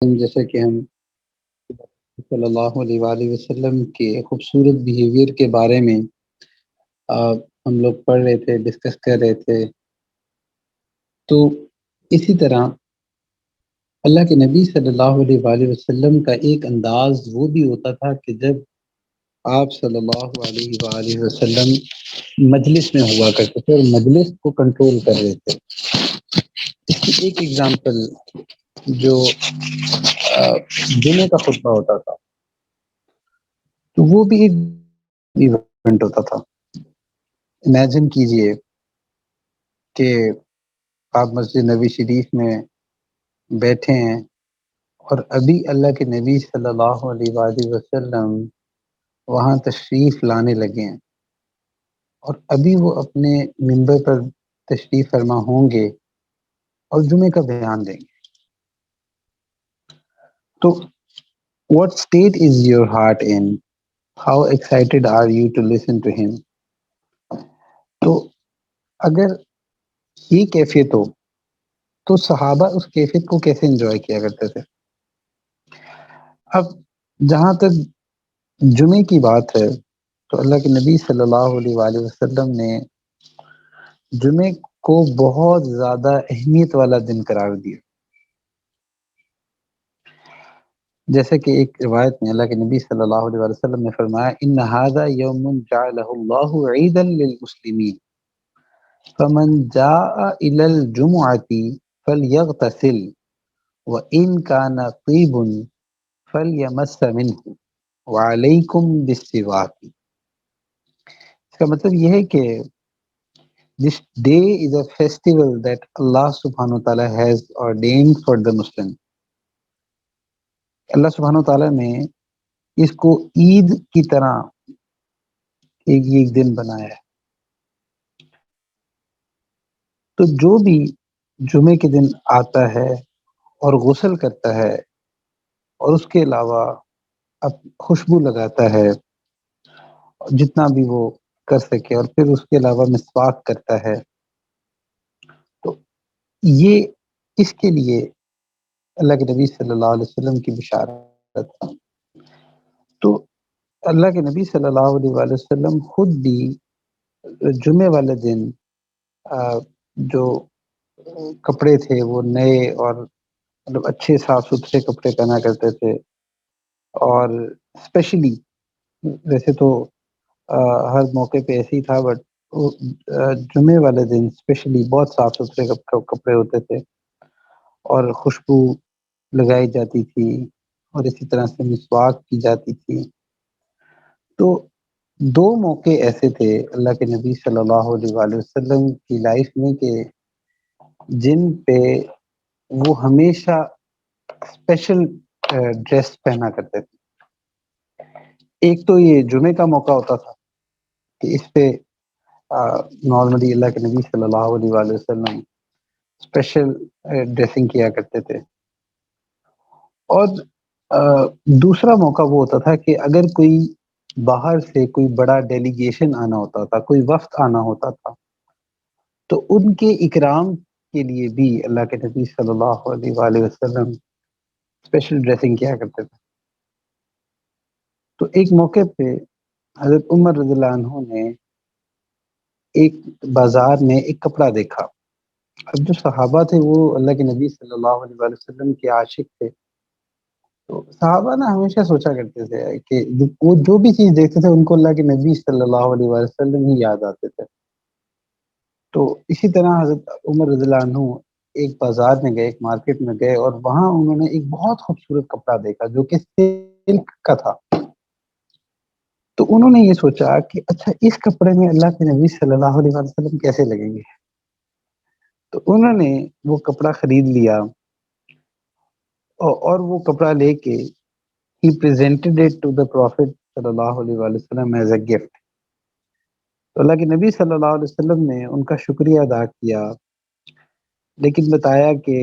جیسا کہ ہم صلی اللہ علیہ وآلہ وسلم کے خوبصورت بیہیویئر کے بارے میں ہم لوگ پڑھ رہے تھے، ڈسکس کر رہے تھے. تو اسی طرح اللہ کے نبی صلی اللہ علیہ وآلہ وسلم کا ایک انداز وہ بھی ہوتا تھا کہ جب آپ صلی اللہ علیہ وآلہ وسلم مجلس میں ہوا کرتے تھے اور مجلس کو کنٹرول کر رہے تھے. اس کی ایک ایگزامپل جو جمعے کا خطبہ ہوتا تھا، تو وہ بھی ایک ایونٹ ہوتا تھا. امیجن کیجئے کہ آپ مسجد نبی شریف میں بیٹھے ہیں اور ابھی اللہ کے نبی صلی اللہ علیہ وآلہ وسلم وہاں تشریف لانے لگے ہیں اور ابھی وہ اپنے منبر پر تشریف فرما ہوں گے اور جمعے کا بیان دیں گے. تو what state is your heart in? How excited are you to listen to him? تو اگر یہ کیفیت ہو تو صحابہ اس کیفیت کو کیسے انجوائے کیا کرتے تھے؟ اب جہاں تک جمعے کی بات ہے تو اللہ کے نبی صلی اللہ علیہ وآلہ وسلم نے جمعے کو بہت زیادہ اہمیت والا دن قرار دیا. جیسے کہ ایک روایت میں اللہ کے نبی صلی اللہ علیہ وسلم نے فرمایا ان ھذا یوم جعلہ اللہ عیدا للمسلمین فمن جاء الى الجمعة فلیغتسل وان کان طیب فلیمس منہ وعلیکم بالسواک. اس کا مطلب یہ ہے کہ this day is a festival that Allah subhanahu wa ta'ala has ordained for the Muslim. اللہ سبحانہ تعالیٰ نے اس کو عید کی طرح ایک دن بنایا ہے. تو جو بھی جمعے کے دن آتا ہے اور غسل کرتا ہے اور اس کے علاوہ اب خوشبو لگاتا ہے جتنا بھی وہ کر سکے اور پھر اس کے علاوہ مسواک کرتا ہے، تو یہ اس کے لیے اللہ کے نبی صلی اللہ علیہ وسلم کی بشارت. تو اللہ کے نبی صلی اللہ علیہ وآلہ وسلم خود بھی جمعے والے دن جو کپڑے تھے وہ نئے اور مطلب اچھے صاف ستھرے کپڑے پہنا کرتے تھے. اور اسپیشلی ویسے تو ہر موقع پہ ایسے ہی تھا، بٹ جمعے والے دن اسپیشلی بہت صاف ستھرے کپڑے ہوتے تھے اور خوشبو لگائی جاتی تھی اور اسی طرح سے مسواک کی جاتی تھی. تو دو موقع ایسے تھے اللہ کے نبی صلی اللہ علیہ وآلہ وسلم کی لائف میں کہ جن پہ وہ ہمیشہ اسپیشل ڈریس پہنا کرتے تھے. ایک تو یہ جمعے کا موقع ہوتا تھا کہ اس پہ نارملی اللہ کے نبی صلی اللہ علیہ وآلہ وسلم اسپیشل ڈریسنگ کیا کرتے تھے. اور دوسرا موقع وہ ہوتا تھا کہ اگر کوئی باہر سے کوئی بڑا ڈیلیگیشن آنا ہوتا تھا، کوئی وفد آنا ہوتا تھا، تو ان کے اکرام کے لیے بھی اللہ کے نبی صلی اللہ علیہ وآلہ وسلم اسپیشل ڈریسنگ کیا کرتے تھے. تو ایک موقع پہ حضرت عمر رضی اللہ عنہ نے ایک بازار میں ایک کپڑا دیکھا. اب جو صحابہ تھے وہ اللہ کے نبی صلی اللہ علیہ وآلہ وسلم کے عاشق تھے، تو صحابہ نا ہمیشہ سوچا کرتے تھے کہ وہ جو بھی چیز دیکھتے تھے ان کو اللہ کے نبی صلی اللہ علیہ وآلہ وسلم ہی یاد آتے تھے. تو اسی طرح حضرت عمر رضی اللہ عنہ ایک بازار میں گئے، ایک مارکیٹ میں گئے اور وہاں انہوں نے ایک بہت خوبصورت کپڑا دیکھا جو کہ سلک کا تھا. تو انہوں نے یہ سوچا کہ اچھا اس کپڑے میں اللہ کے نبی صلی اللہ علیہ وسلم کیسے لگیں گے. تو انہوں نے وہ کپڑا خرید لیا اور وہ کپڑا لے کے he presented it to the Prophet صلی اللہ علیہ وسلم as a gift. تو اللہ کے نبی صلی اللہ علیہ وسلم نے ان کا شکریہ ادا کیا، لیکن بتایا کہ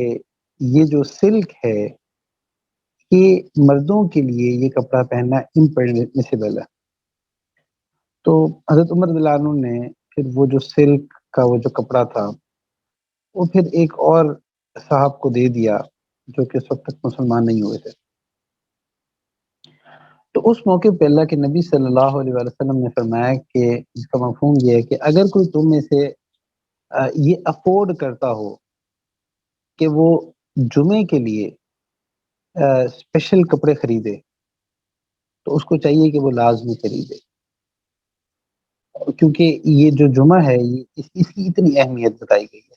یہ جو سلک ہے یہ مردوں کے لیے یہ کپڑا پہننا امپرمیسیبل ہے. تو حضرت عمر رضی اللہ عنہ نے پھر وہ جو سلک کا وہ جو کپڑا تھا وہ پھر ایک اور صاحب کو دے دیا جو کہ اس وقت تک مسلمان نہیں ہوئے تھے۔ تو اس موقع پہ اللہ کے نبی صلی اللہ علیہ وآلہ وسلم نے فرمایا کہ اس کا مفہوم یہ ہے کہ اگر کوئی تم میں سے یہ افورڈ کرتا ہو کہ وہ جمعے کے لیے اسپیشل کپڑے خریدے، تو اس کو چاہیے کہ وہ لازمی خریدے، کیونکہ یہ جو جمعہ ہے یہ اس کی اتنی اہمیت بتائی گئی ہے۔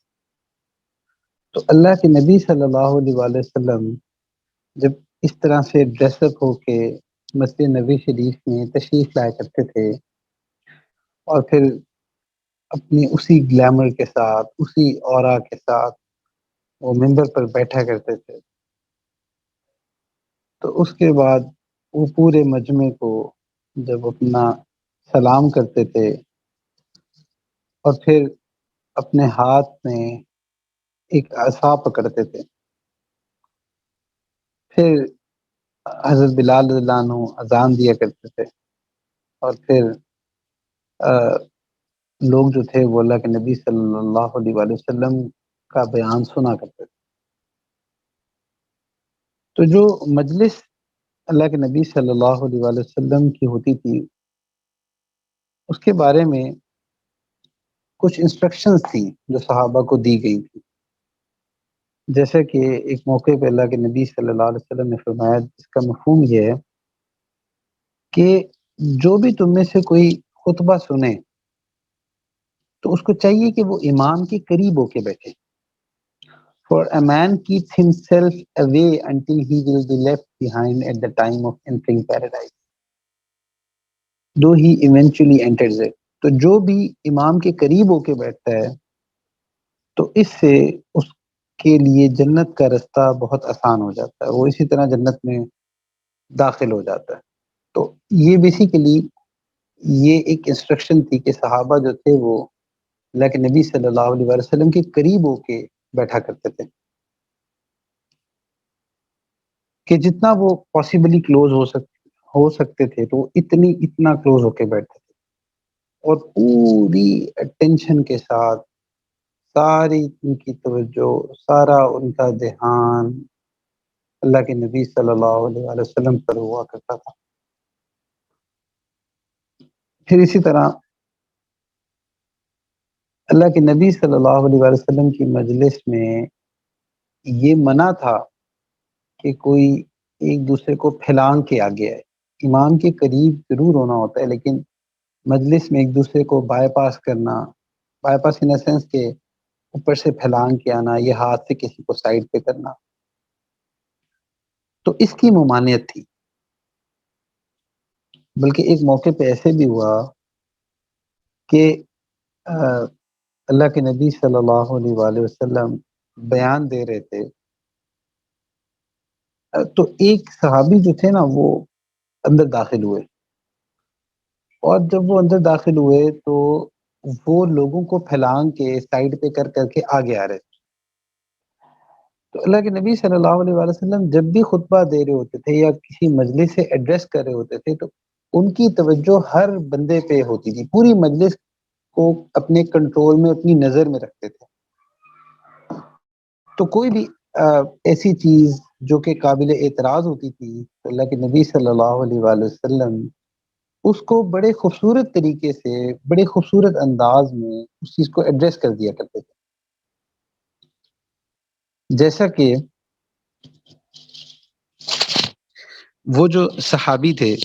تو اللہ کے نبی صلی اللہ علیہ وآلہ وسلم جب اس طرح سے ڈریس اپ ہو کے مسجد نبی شریف میں تشریف لایا کرتے تھے، اور پھر اپنی اسی گلیمر کے ساتھ، اسی اورا کے ساتھ وہ ممبر پر بیٹھا کرتے تھے، تو اس کے بعد وہ پورے مجمع کو جب اپنا سلام کرتے تھے اور پھر اپنے ہاتھ میں ایک عصا پکڑتے تھے، پھر حضرت بلال رضی اللہ عنہ اذان دیا کرتے تھے، اور پھر لوگ جو تھے وہ اللہ کے نبی صلی اللہ علیہ وآلہ وسلم کا بیان سنا کرتے تھے۔ تو جو مجلس اللہ کے نبی صلی اللہ علیہ وآلہ وسلم کی ہوتی تھی، اس کے بارے میں کچھ انسٹرکشنز تھیں جو صحابہ کو دی گئی تھی، جیسے کہ ایک موقع پہ اللہ کے نبی صلی اللہ علیہ وسلم نے فرمایا، جس کا مفہوم یہ ہے کہ جو بھی تم میں سے کوئی خطبہ سنے تو اس کو چاہیے کہ وہ امام کے قریب ہو کے بیٹھے۔ For a man keeps himself away until he will be left behind at the time of entering paradise, though he eventually enters it. تو جو بھی امام کے قریب ہو کے بیٹھتا ہے تو اس سے اس کے لیے جنت کا رستہ بہت آسان ہو جاتا ہے، وہ اسی طرح جنت میں داخل ہو جاتا ہے۔ تو یہ بیسیکلی یہ ایک انسٹرکشن تھی کہ صحابہ جو تھے وہ اللہ کے نبی صلی اللہ علیہ وآلہ وسلم کے قریب ہو کے بیٹھا کرتے تھے، کہ جتنا وہ پاسبلی کلوز ہو سکتے تھے تو وہ اتنا کلوز ہو کے بیٹھتے تھے، اور پوری اٹینشن کے ساتھ ساری ان کی توجہ، سارا ان کا دھیان اللہ کے نبی صلی اللہ علیہ وآلہ وسلم پر ہوا کرتا تھا۔ پھر اسی طرح اللہ کے نبی صلی اللہ علیہ وآلہ وسلم کی مجلس میں یہ منع تھا کہ کوئی ایک دوسرے کو پھیلان کے آگے آئے۔ امام کے قریب ضرور ہونا ہوتا ہے، لیکن مجلس میں ایک دوسرے کو بائی پاس کرنا، بائی پاس ان سینس کے اوپر سے پھیلان کے آنا، یہ ہاتھ سے کسی کو سائڈ پہ کرنا، تو اس کی ممانعت تھی۔ بلکہ ایک موقع پہ ایسے بھی ہوا کہ اللہ کے نبی صلی اللہ علیہ وآلہ وسلم بیان دے رہے تھے، تو ایک صحابی جو تھے نا وہ اندر داخل ہوئے، اور جب وہ اندر داخل ہوئے تو وہ لوگوں کو پھیلان کے سائڈ پہ کر کے آگے آ رہے تھے۔ تو اللہ کے نبی صلی اللہ علیہ وآلہ وسلم جب بھی خطبہ دے رہے ہوتے تھے یا کسی مجلس سے ایڈریس کر رہے ہوتے تھے تو ان کی توجہ ہر بندے پہ ہوتی تھی، پوری مجلس کو اپنے کنٹرول میں، اپنی نظر میں رکھتے تھے۔ تو کوئی بھی ایسی چیز جو کہ قابل اعتراض ہوتی تھی تو اللہ کے نبی صلی اللہ علیہ وآلہ وسلم اس کو بڑے خوبصورت طریقے سے، بڑے خوبصورت انداز میں اس چیز کو ایڈریس کر دیا کرتے تھے۔ جیسا کہ وہ جو صحابی تھے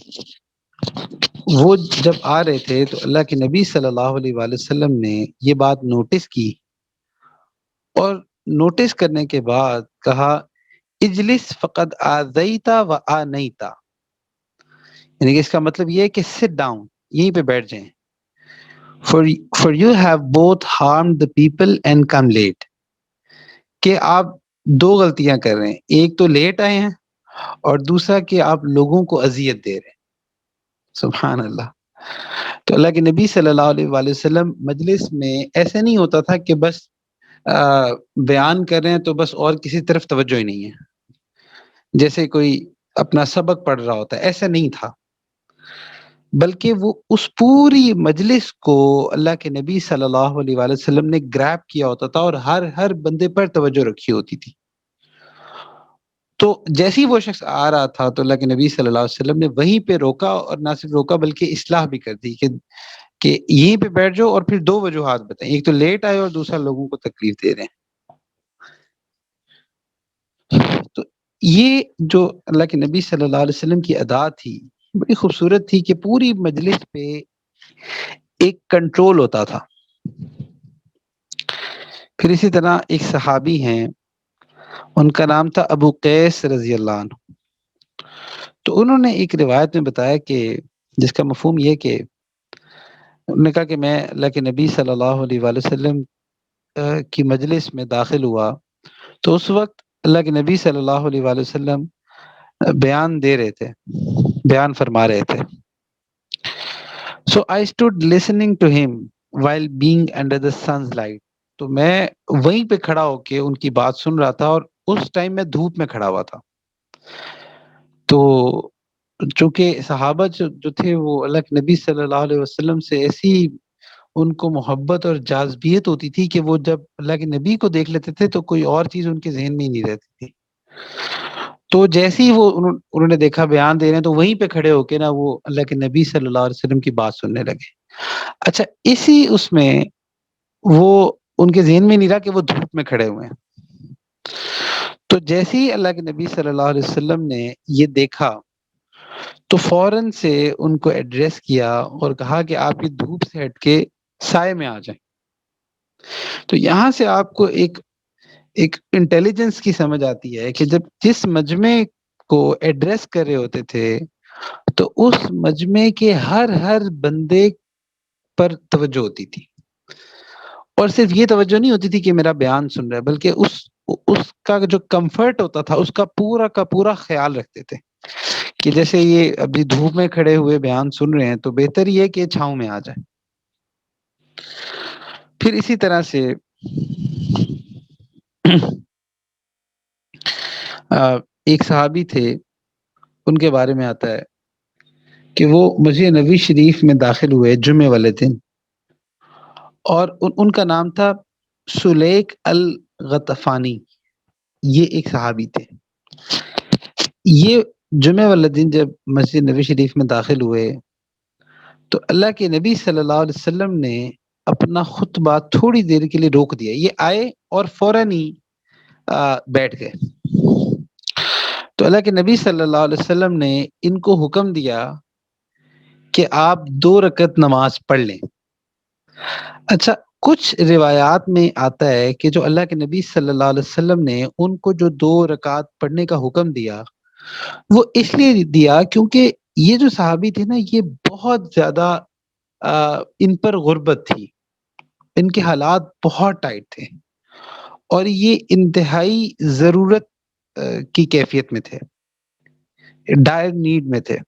وہ جب آ رہے تھے تو اللہ کے نبی صلی اللہ علیہ وآلہ وسلم نے یہ بات نوٹس کی، اور نوٹس کرنے کے بعد کہا اجلس فقد آذیتا و آنیتا، یعنی کہ اس کا مطلب یہ ہے کہ سٹ ڈاؤن، یہیں پہ بیٹھ جائیں، for you have both harmed the people and come late، کہ آپ دو غلطیاں کر رہے ہیں، ایک تو لیٹ آئے ہیں اور دوسرا کہ آپ لوگوں کو اذیت دے رہے ہیں۔ سبحان اللہ۔ تو اللہ کے نبی صلی اللہ علیہ وآلہ وسلم مجلس میں ایسے نہیں ہوتا تھا کہ بس بیان کر رہے ہیں تو بس اور کسی طرف توجہ ہی نہیں ہے، جیسے کوئی اپنا سبق پڑھ رہا ہوتا ہے، ایسا نہیں تھا، بلکہ وہ اس پوری مجلس کو اللہ کے نبی صلی اللہ علیہ وآلہ وسلم نے گریب کیا ہوتا تھا اور ہر بندے پر توجہ رکھی ہوتی تھی۔ تو جیسے ہی وہ شخص آ رہا تھا تو اللہ کے نبی صلی اللہ علیہ وسلم نے وہیں پہ روکا، اور نہ صرف روکا بلکہ اصلاح بھی کر دی کہ یہیں پہ بیٹھ جاؤ، اور پھر دو وجوہات بتائیں، ایک تو لیٹ آئے اور دوسرا لوگوں کو تکلیف دے رہے ہیں۔ تو یہ جو اللہ کے نبی صلی اللہ علیہ وسلم کی ادا تھی بڑی خوبصورت تھی کہ پوری مجلس پہ ایک کنٹرول ہوتا تھا۔ پھر اسی طرح ایک صحابی ہیں، ان کا نام تھا ابو قیس رضی اللہ عنہ۔ تو انہوں نے ایک روایت میں بتایا کہ جس کا مفہوم یہ کہ انہوں نے کہا کہ میں اللہ کے نبی صلی اللہ علیہ وآلہ وسلم کی مجلس میں داخل ہوا تو اس وقت اللہ کے نبی صلی اللہ علیہ وآلہ وسلم بیان دے رہے تھے، بیان فرما رہے تھے۔ So I stood listening to him while being under the sun's light. تو میں وہیں پہ کھڑا ہو کے ان کی بات سن رہا تھا، اور اس ٹائم میں دھوپ میں کھڑا ہوا تھا۔ تو چونکہ صحابہ جو تھے وہ اللہ کے نبی صلی اللہ علیہ وسلم سے ایسی ان کو محبت اور جاذبیت ہوتی تھی کہ وہ جب اللہ کے نبی کو دیکھ لیتے تھے تو کوئی اور چیز ان کے ذہن میں ہی نہیں رہتی تھی۔ تو جیسے ہی وہ انہوں نے دیکھا بیان دے رہے ہیں تو وہیں پہ کھڑے ہو کے نا وہ اللہ کے نبی صلی اللہ علیہ وسلم کی بات سننے لگے۔ اچھا، اسی اس میں وہ ان کے ذہن میں نہیں رہا کہ وہ دھوپ میں کھڑے ہوئے ہیں۔ تو جیسے ہی اللہ کے نبی صلی اللہ علیہ وسلم نے یہ دیکھا تو فوراً سے ان کو ایڈریس کیا اور کہا کہ آپ یہ دھوپ سے ہٹ کے سائے میں آ جائیں۔ تو یہاں سے آپ کو ایک انٹیلیجنس کی سمجھ آتی ہے کہ جب جس مجمع کو ایڈریس کر رہے ہوتے تھے تو اس مجمع کے ہر بندے پر توجہ ہوتی تھی، اور صرف یہ توجہ نہیں ہوتی تھی کہ میرا بیان سن رہا ہے، بلکہ اس کا جو کمفرٹ ہوتا تھا اس کا پورا خیال رکھتے تھے کہ جیسے یہ ابھی دھوپ میں کھڑے ہوئے بیان سن رہے ہیں تو بہتر یہ کہ چھاؤں میں آ جائے۔ پھر اسی طرح سے ایک صحابی تھے، ان کے بارے میں آتا ہے کہ وہ مسجد نبوی شریف میں داخل ہوئے جمعے والے دن، اور ان کا نام تھا سلیک الغطفانی۔ یہ ایک صحابی تھے۔ یہ جمعے والے دن جب مسجد نبوی شریف میں داخل ہوئے تو اللہ کے نبی صلی اللہ علیہ وسلم نے اپنا خطبہ تھوڑی دیر کے لیے روک دیا۔ یہ آئے اور فوراً ہی بیٹھ گئے۔ تو اللہ کے نبی صلی اللہ علیہ وسلم نے ان کو حکم دیا کہ آپ 2 رکعت نماز پڑھ لیں۔ اچھا، کچھ روایات میں آتا ہے کہ جو اللہ کے نبی صلی اللہ علیہ وسلم نے ان کو جو 2 رکعت پڑھنے کا حکم دیا وہ اس لیے دیا کیونکہ یہ جو صحابی تھے نا یہ بہت زیادہ ان پر غربت تھی، ان کے حالات بہت ٹائٹ تھے، اور یہ انتہائی ضرورت کی کیفیت میں تھے، ڈائر نیڈ میں تھے۔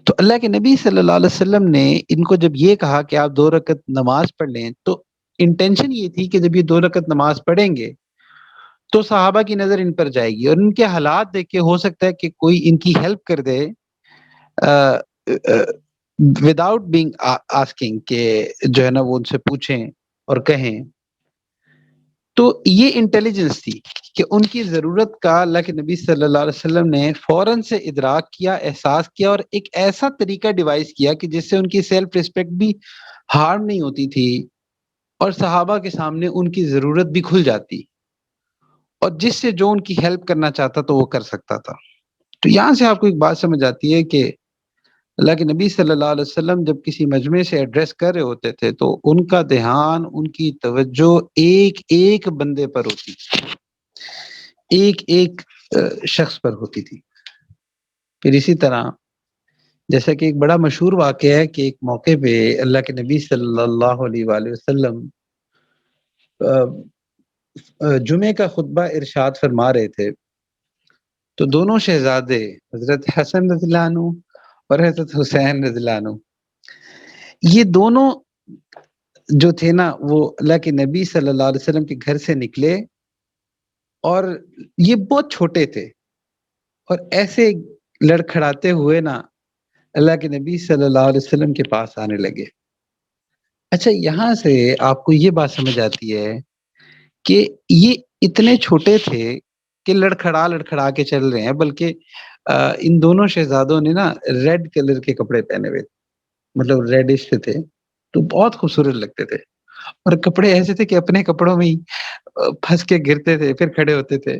تو اللہ کے نبی صلی اللہ علیہ وسلم نے ان کو جب یہ کہا کہ آپ 2 رکعت نماز پڑھ لیں تو انٹینشن یہ تھی کہ جب یہ 2 رکعت نماز پڑھیں گے تو صحابہ کی نظر ان پر جائے گی، اور ان کے حالات دیکھ کے ہو سکتا ہے کہ کوئی ان کی ہیلپ کر دے وداؤٹ بینگ آسکنگ، کہ جو ہے نا وہ ان سے پوچھیں اور کہیں۔ تو یہ انٹیلیجنس تھی کہ ان کی ضرورت کا اللہ کے نبی صلی اللہ علیہ وسلم نے فوراً سے ادراک کیا، احساس کیا، اور ایک ایسا طریقہ ڈیوائز کیا کہ جس سے ان کی سیلف ریسپیکٹ بھی ہارم نہیں ہوتی تھی، اور صحابہ کے سامنے ان کی ضرورت بھی کھل جاتی، اور جس سے جو ان کی ہیلپ کرنا چاہتا تو وہ کر سکتا تھا۔ تو یہاں سے آپ کو ایک بات سمجھ آتی ہے کہ اللہ کے نبی صلی اللہ علیہ وسلم جب کسی مجمع سے ایڈریس کر رہے ہوتے تھے تو ان کا دھیان، ان کی توجہ ایک ایک بندے پر ہوتی تھی، ایک ایک شخص پر ہوتی تھی۔ پھر اسی طرح جیسا کہ ایک بڑا مشہور واقعہ ہے کہ ایک موقع پہ اللہ کے نبی صلی اللہ علیہ وآلہ وسلم جمعے کا خطبہ ارشاد فرما رہے تھے، تو دونوں شہزادے حضرت حسن رضی اللہ عنہ اور حضرت حسین رضی اللہ عنہ، یہ دونوں جو تھے نا وہ اللہ کے نبی صلی اللہ علیہ وسلم کے گھر سے نکلے، اور یہ بہت چھوٹے تھے، اور ایسے لڑکھڑاتے ہوئے نا اللہ کے نبی صلی اللہ علیہ وسلم کے پاس آنے لگے۔ اچھا، یہاں سے آپ کو یہ بات سمجھ آتی ہے کہ یہ اتنے چھوٹے تھے کہ لڑکھڑا کے چل رہے ہیں، بلکہ ان دونوں شہزادوں نے نا ریڈ کلر کے کپڑے پہنے ہوئے تھے، مطلب ریڈش تھے، تو بہت خوبصورت لگتے تھے، اور کپڑے ایسے تھے کہ اپنے کپڑوں میں ہی پھنس کے گرتے تھے پھر کھڑے ہوتے تھے،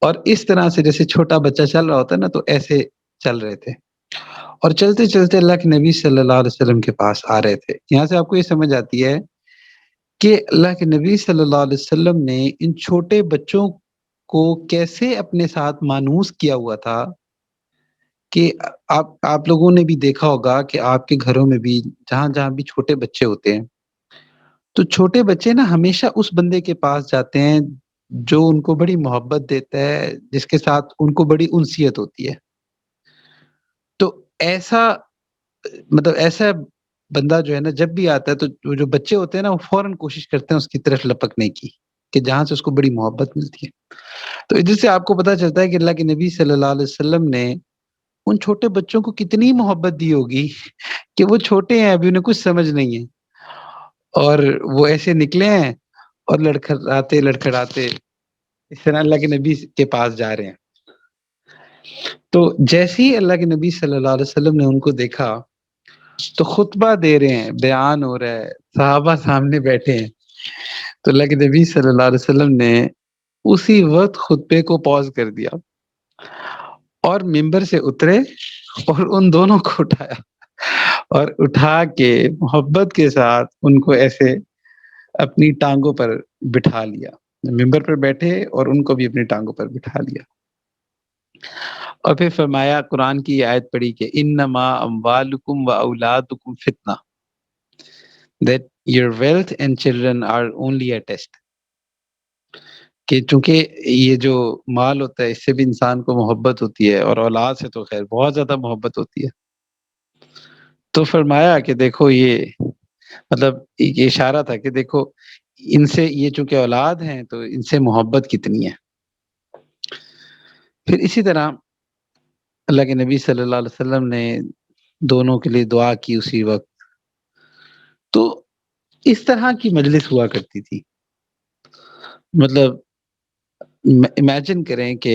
اور اس طرح سے جیسے چھوٹا بچہ چل رہا ہوتا ہے نا، تو ایسے چل رہے تھے، اور چلتے چلتے اللہ کے نبی صلی اللہ علیہ وسلم کے پاس آ رہے تھے۔ یہاں سے آپ کو یہ سمجھ آتی ہے کہ اللہ کے نبی صلی اللہ علیہ وسلم نے ان چھوٹے بچوں کو کیسے اپنے ساتھ مانوس کیا ہوا تھا، کہ آپ لوگوں نے بھی دیکھا ہوگا کہ آپ کے گھروں میں بھی جہاں جہاں بھی چھوٹے بچے ہوتے ہیں، تو چھوٹے بچے نا ہمیشہ اس بندے کے پاس جاتے ہیں جو ان کو بڑی محبت دیتا ہے، جس کے ساتھ ان کو بڑی انسیت ہوتی ہے۔ تو ایسا مطلب ایسا بندہ جو ہے نا جب بھی آتا ہے، تو وہ جو بچے ہوتے ہیں نا وہ فوراً کوشش کرتے ہیں اس کی طرف لپکنے کی، کہ جہاں سے اس کو بڑی محبت ملتی ہے۔ تو اس سے آپ کو پتہ چلتا ہے کہ اللہ کے نبی صلی اللہ علیہ وسلم نے ان چھوٹے بچوں کو کتنی محبت دی ہوگی، کہ وہ چھوٹے ہیں، ابھی انہیں کچھ سمجھ نہیں ہے، اور وہ ایسے نکلے ہیں اور لڑکھڑاتے لڑکھڑاتے اس طرح اللہ کے نبی کے پاس جا رہے ہیں۔ تو جیسے ہی اللہ کے نبی صلی اللہ علیہ وسلم نے ان کو دیکھا، تو خطبہ دے رہے ہیں، بیان ہو رہا ہے، صحابہ سامنے بیٹھے ہیں، تو اللہ کے نبی صلی اللہ علیہ وسلم نے اسی وقت خطبے کو پاز کر دیا اور ممبر سے اترے اور ان دونوں کو اٹھایا، اور اٹھا کے محبت کے ساتھ ان کو ایسے اپنی ٹانگوں پر بٹھا لیا، ممبر پر بیٹھے اور ان کو بھی اپنی ٹانگوں پر بٹھا لیا، اور پھر فرمایا، قرآن کی یہ آیت پڑھی کہ انما اموالکم و اولادکم فتنہ، that your wealth and children are only a test، کہ چونکہ یہ جو مال ہوتا ہے اس سے بھی انسان کو محبت ہوتی ہے، اور اولاد سے تو خیر بہت زیادہ محبت ہوتی ہے، تو فرمایا کہ دیکھو یہ مطلب ایک اشارہ تھا کہ دیکھو ان سے یہ چونکہ اولاد ہیں تو ان سے محبت کتنی ہے۔ پھر اسی طرح اللہ کے نبی صلی اللہ علیہ وسلم نے دونوں کے لیے دعا کی اسی وقت۔ تو اس طرح کی مجلس ہوا کرتی تھی، مطلب امیجن کریں کہ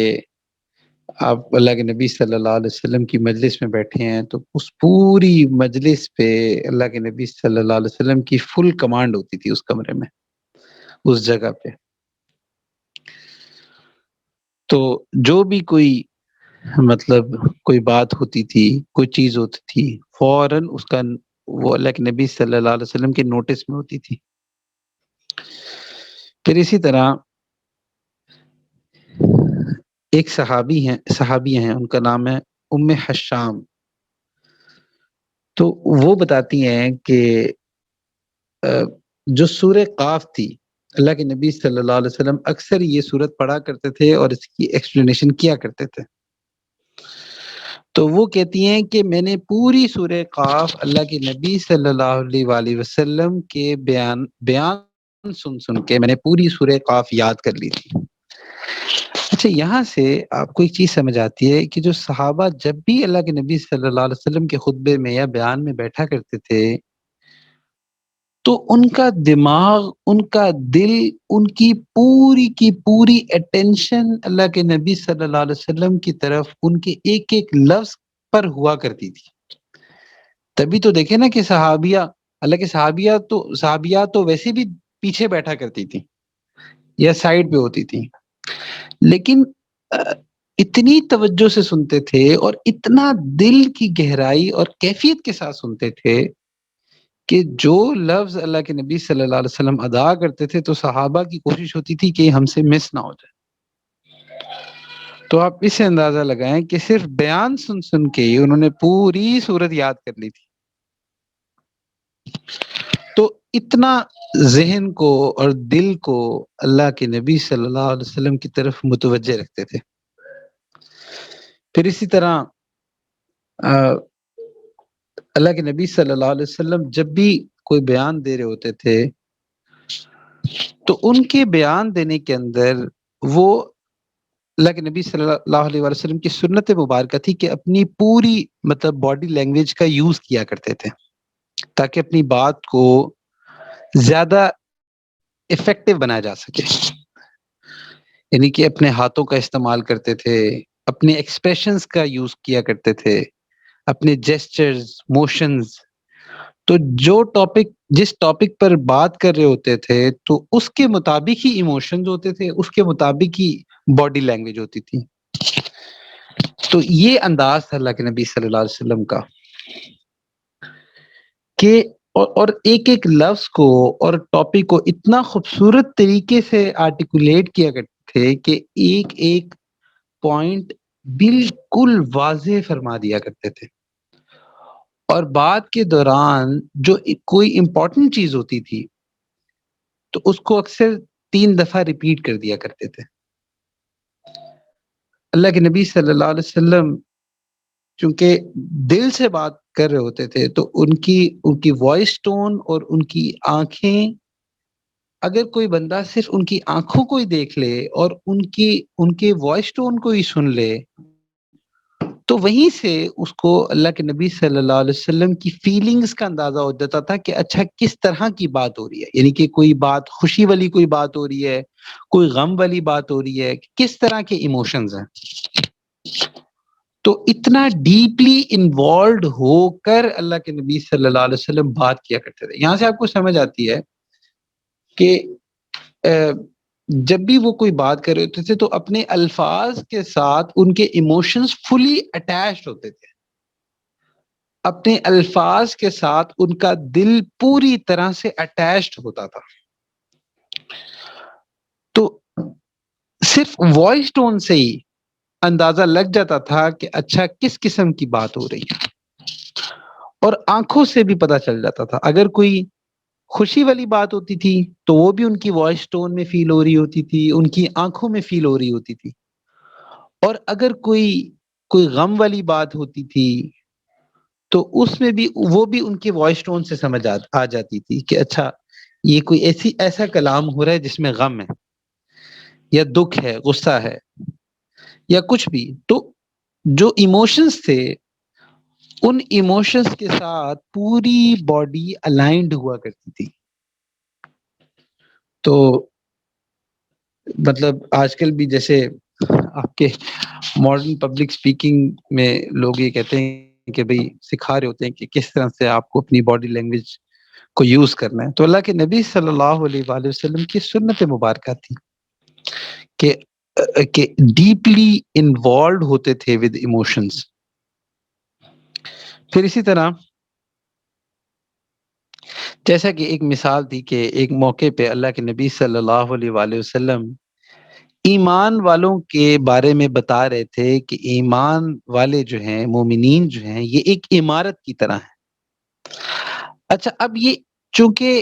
آپ اللہ کے نبی صلی اللہ علیہ وسلم کی مجلس میں بیٹھے ہیں، تو اس پوری مجلس پہ اللہ کے نبی صلی اللہ علیہ وسلم کی فل کمانڈ ہوتی تھی اس کمرے میں، اس جگہ پہ۔ تو جو بھی کوئی مطلب کوئی بات ہوتی تھی، کوئی چیز ہوتی تھی، فوراً اس کا وہ اللہ کے نبی صلی اللہ علیہ وسلم کے نوٹس میں ہوتی تھی۔ پھر اسی طرح ایک صحابیہ ہیں، ان کا نام ہے ام حشام، تو وہ بتاتی ہیں کہ جو سورہ قاف تھی، اللہ کے نبی صلی اللہ علیہ وسلم اکثر یہ سورت پڑھا کرتے تھے اور اس کی ایکسپلینیشن کیا کرتے تھے۔ تو وہ کہتی ہیں کہ میں نے پوری سورہ قاف اللہ کے نبی صلی اللہ علیہ وسلم کے بیان سن کے میں نے پوری سورہ قاف یاد کر لی تھی۔ اچھا، یہاں سے آپ کو ایک چیز سمجھ آتی ہے کہ جو صحابہ جب بھی اللہ کے نبی صلی اللہ علیہ وسلم کے خطبے میں یا بیان میں بیٹھا کرتے تھے، تو ان کا دماغ، ان کا دل، ان کی پوری اٹینشن اللہ کے نبی صلی اللہ علیہ وسلم کی طرف ان کے ایک ایک لفظ پر ہوا کرتی تھی۔ تبھی تو دیکھیں نا کہ اللہ کے صحابیات تو ویسے بھی پیچھے بیٹھا کرتی تھی یا سائڈ پہ ہوتی تھی، لیکن اتنی توجہ سے سنتے تھے اور اتنا دل کی گہرائی اور کیفیت کے ساتھ سنتے تھے کہ جو لفظ اللہ کے نبی صلی اللہ علیہ وسلم ادا کرتے تھے تو صحابہ کی کوشش ہوتی تھی کہ ہم سے مس نہ ہو جائے۔ تو آپ اس سے اندازہ لگائیں کہ صرف بیان سن کے ہی انہوں نے پوری سورت یاد کر لی تھی۔ تو اتنا ذہن کو اور دل کو اللہ کے نبی صلی اللہ علیہ وسلم کی طرف متوجہ رکھتے تھے۔ پھر اسی طرح اللہ کے نبی صلی اللہ علیہ وسلم جب بھی کوئی بیان دے رہے ہوتے تھے تو ان کے بیان دینے کے اندر وہ اللہ کے نبی صلی اللہ علیہ وسلم کی سنت مبارکہ تھی کہ اپنی پوری مطلب باڈی لینگویج کا یوز کیا کرتے تھے تاکہ اپنی بات کو زیادہ افیکٹو بنایا جا سکے۔ یعنی کہ اپنے ہاتھوں کا استعمال کرتے تھے، اپنے ایکسپریشنز کا یوز کیا کرتے تھے، اپنے جیسچرز، موشنز. تو جس ٹاپک پر بات کر رہے ہوتے تھے تو اس کے مطابق ہی ایموشنز ہوتے تھے، اس کے مطابق ہی باڈی لینگویج ہوتی تھی. تو یہ انداز تھا اللہ کے نبی صلی اللہ علیہ وسلم کا کہ اور ایک ایک لفظ کو اور ٹاپک کو اتنا خوبصورت طریقے سے آرٹیکولیٹ کیا کرتے تھے کہ ایک ایک پوائنٹ بالکل واضح فرما دیا کرتے تھے. اور بات کے دوران جو کوئی امپورٹنٹ چیز ہوتی تھی تو اس کو اکثر 3 دفعہ ریپیٹ کر دیا کرتے تھے. اللہ کے نبی صلی اللہ علیہ وسلم چونکہ دل سے بات کر رہے ہوتے تھے تو ان کی وائس ٹون اور ان کی آنکھیں، اگر کوئی بندہ صرف ان کی آنکھوں کو ہی دیکھ لے اور ان کے وائس ٹون کو ہی سن لے تو وہیں سے اس کو اللہ کے نبی صلی اللہ علیہ وسلم کی فیلنگز کا اندازہ ہو جاتا تھا کہ اچھا کس طرح کی بات ہو رہی ہے. یعنی کہ کوئی بات خوشی والی کوئی بات ہو رہی ہے، کوئی غم والی بات ہو رہی ہے، کس طرح کے ایموشنز ہیں. تو اتنا ڈیپلی انوالوڈ ہو کر اللہ کے نبی صلی اللہ علیہ وسلم بات کیا کرتے تھے. یہاں سے آپ کو سمجھ آتی ہے کہ جب بھی وہ کوئی بات کر رہے ہوتے تھے تو اپنے الفاظ کے ساتھ ان کے ایموشنز فلی اٹیچڈ ہوتے تھے. اپنے الفاظ کے ساتھ ان کا دل پوری طرح سے اٹیچڈ ہوتا تھا. تو صرف وائس ٹون سے ہی اندازہ لگ جاتا تھا کہ اچھا کس قسم کی بات ہو رہی ہے، اور آنکھوں سے بھی پتہ چل جاتا تھا. اگر کوئی خوشی والی بات ہوتی تھی تو وہ بھی ان کی وائس ٹون میں فیل ہو رہی ہوتی تھی، ان کی آنکھوں میں فیل ہو رہی ہوتی تھی. اور اگر کوئی غم والی بات ہوتی تھی تو اس میں بھی وہ بھی ان کی وائس ٹون سے سمجھ آ جاتی تھی کہ اچھا یہ کوئی ایسا کلام ہو رہا ہے جس میں غم ہے یا دکھ ہے، غصہ ہے یا کچھ بھی. تو جو ایموشنز تھے ان ایموشنز کے ساتھ پوری باڈی الائنڈ ہوا کرتی تھی. تو مطلب آج کل بھی جیسے آپ کے ماڈرن پبلک سپیکنگ میں لوگ یہ کہتے ہیں کہ بھئی سکھا رہے ہوتے ہیں کہ کس طرح سے آپ کو اپنی باڈی لینگویج کو یوز کرنا ہے. تو اللہ کے نبی صلی اللہ علیہ وآلہ وسلم کی سنت مبارکہ تھی کہ ڈیپلی انوالوڈ ہوتے تھے ود ایموشنز. پھر اسی طرح جیسا کہ ایک مثال تھی کہ ایک موقع پہ اللہ کے نبی صلی اللہ علیہ وآلہ وسلم ایمان والوں کے بارے میں بتا رہے تھے کہ ایمان والے جو ہیں، مومنین جو ہیں، یہ ایک عمارت کی طرح ہیں. اچھا اب یہ چونکہ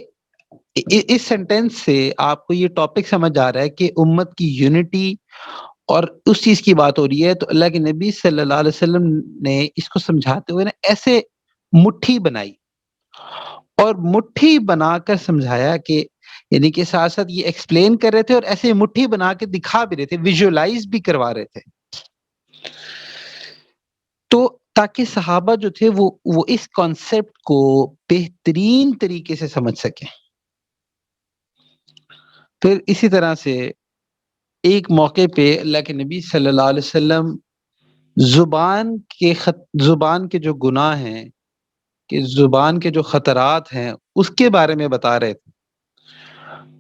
اس سینٹینس سے آپ کو یہ ٹاپک سمجھ آ رہا ہے کہ امت کی یونٹی اور اس چیز کی بات ہو رہی ہے، تو اللہ کے نبی صلی اللہ علیہ وسلم نے اس کو سمجھاتے ہوئے نا ایسے مٹھی بنائی اور مٹھی بنا کر سمجھایا کہ یعنی کہ ساتھ ساتھ یہ ایکسپلین کر رہے تھے اور ایسے مٹھی بنا کے دکھا بھی رہے تھے، ویژولائز بھی کروا رہے تھے. تو تاکہ صحابہ جو تھے وہ اس کانسیپٹ کو بہترین طریقے سے سمجھ سکیں. پھر اسی طرح سے ایک موقع پہ اللہ کے نبی صلی اللہ علیہ وسلم زبان کے جو گناہ ہیں، کہ زبان کے جو خطرات ہیں اس کے بارے میں بتا رہے تھے.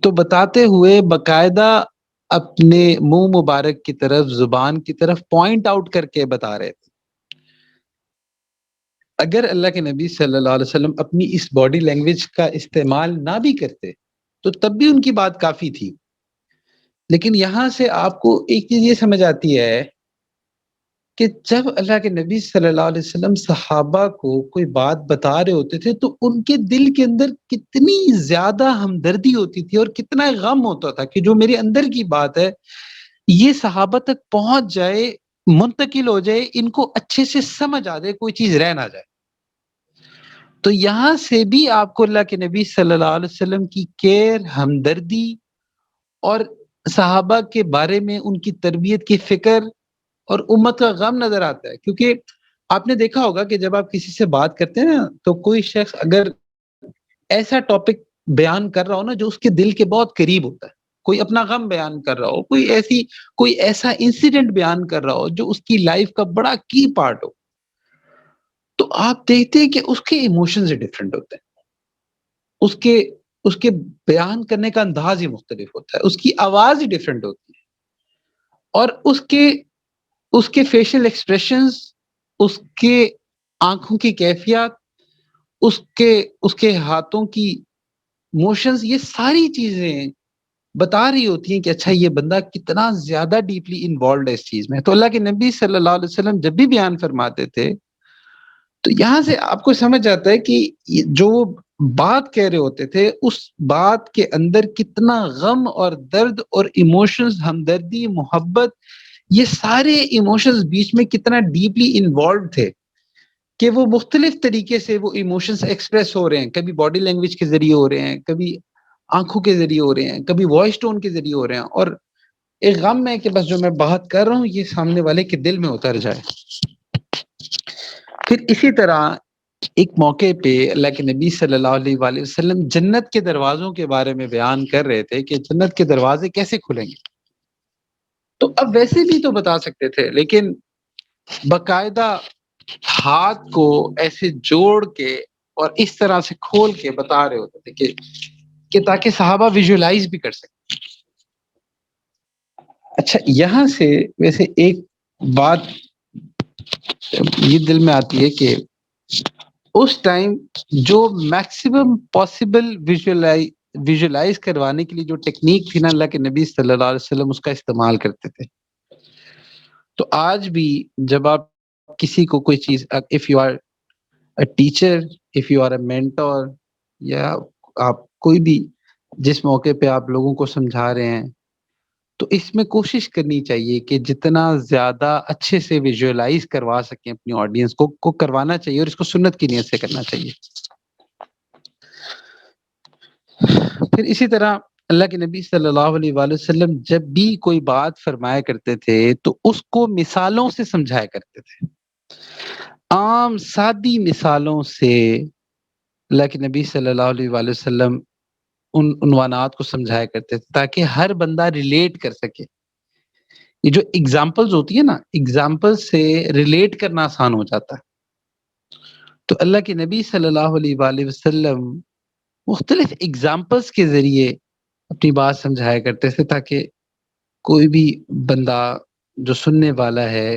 تو بتاتے ہوئے باقاعدہ اپنے منہ مبارک کی طرف، زبان کی طرف پوائنٹ آؤٹ کر کے بتا رہے تھے. اگر اللہ کے نبی صلی اللہ علیہ وسلم اپنی اس باڈی لینگویج کا استعمال نہ بھی کرتے تو تب بھی ان کی بات کافی تھی. لیکن یہاں سے آپ کو ایک چیز یہ سمجھ آتی ہے کہ جب اللہ کے نبی صلی اللہ علیہ وسلم صحابہ کو کوئی بات بتا رہے ہوتے تھے تو ان کے دل کے اندر کتنی زیادہ ہمدردی ہوتی تھی اور کتنا غم ہوتا تھا کہ جو میرے اندر کی بات ہے یہ صحابہ تک پہنچ جائے، منتقل ہو جائے، ان کو اچھے سے سمجھ آ جائے، کوئی چیز رہ نہ جائے. تو یہاں سے بھی آپ کو اللہ کے نبی صلی اللہ علیہ وسلم کی کیئر، ہمدردی اور صحابہ کے بارے میں ان کی تربیت کی فکر اور امت کا غم نظر آتا ہے. کیونکہ آپ نے دیکھا ہوگا کہ جب آپ کسی سے بات کرتے ہیں نا تو کوئی شخص اگر ایسا ٹاپک بیان کر رہا ہو نا جو اس کے دل کے بہت قریب ہوتا ہے، کوئی اپنا غم بیان کر رہا ہو، کوئی ایسا انسیڈنٹ بیان کر رہا ہو جو اس کی لائف کا بڑا کی پارٹ ہو، تو آپ دیکھتے ہیں کہ اس کے ایموشنز ڈفرینٹ ہوتے ہیں، اس کے بیان کرنے کا انداز ہی مختلف ہوتا ہے، اس کی آواز ہی ڈفرینٹ ہوتی ہے، اور اس کے فیشل ایکسپریشنز، اس کے آنکھوں کی کیفیات، اس کے ہاتھوں کی موشنز، یہ ساری چیزیں بتا رہی ہوتی ہیں کہ اچھا یہ بندہ کتنا زیادہ ڈیپلی انوالوڈ ہے اس چیز میں۔ تو اللہ کے نبی صلی اللہ علیہ وسلم جب بھی بیان فرماتے تھے تو یہاں سے آپ کو سمجھ آتا ہے کہ جو وہ بات کہہ رہے ہوتے تھے اس بات کے اندر کتنا غم اور درد اور ایموشنز، ہمدردی، محبت، یہ سارے ایموشنز بیچ میں کتنا ڈیپلی انوالوڈ تھے کہ وہ مختلف طریقے سے وہ ایموشنز ایکسپریس ہو رہے ہیں، کبھی باڈی لینگویج کے ذریعے ہو رہے ہیں، کبھی آنکھوں کے ذریعے ہو رہے ہیں، کبھی وائس ٹون کے ذریعے ہو رہے ہیں، اور ایک غم ہے کہ بس جو میں بات کر رہا ہوں یہ سامنے والے کے دل میں اتر جائے۔ پھر اسی طرح ایک موقع پہ اللہ کے نبی صلی اللہ علیہ وآلہ وسلم جنت کے دروازوں کے بارے میں بیان کر رہے تھے کہ جنت کے دروازے کیسے کھلیں گے۔ تو اب ویسے بھی تو بتا سکتے تھے، لیکن باقاعدہ ہاتھ کو ایسے جوڑ کے اور اس طرح سے کھول کے بتا رہے ہوتے تھے کہ تاکہ صحابہ ویژولائز بھی کر سکیں۔ اچھا، یہاں سے ویسے ایک بات یہ دل میں آتی ہے کہ اس ٹائم جو میکسیمم پاسبل ویژولائز کروانے کے لیے جو ٹیکنیک تھی نا، اللہ کے نبی صلی اللہ علیہ وسلم اس کا استعمال کرتے تھے۔ تو آج بھی جب آپ کسی کو کوئی چیز، if you are a teacher, if you are a mentor, یا آپ کوئی بھی جس موقع پہ آپ لوگوں کو سمجھا رہے ہیں، تو اس میں کوشش کرنی چاہیے کہ جتنا زیادہ اچھے سے ویژولائز کروا سکیں اپنی آڈینس کو کروانا چاہیے، اور اس کو سنت کی نیت سے کرنا چاہیے۔ پھر اسی طرح اللہ کے نبی صلی اللہ علیہ وآلہ وسلم جب بھی کوئی بات فرمایا کرتے تھے تو اس کو مثالوں سے سمجھایا کرتے تھے، عام سادی مثالوں سے اللہ کے نبی صلی اللہ علیہ وآلہ وسلم ان عنوانات کو سمجھایا کرتے تھے تاکہ ہر بندہ ریلیٹ کر سکے۔ یہ جو ایگزامپلز ہوتی ہے نا، ایگزامپل سے ریلیٹ کرنا آسان ہو جاتا ہے۔ تو اللہ کے نبی صلی اللہ علیہ وآلہ وسلم مختلف ایگزامپلز کے ذریعے اپنی بات سمجھایا کرتے تھے تاکہ کوئی بھی بندہ جو سننے والا ہے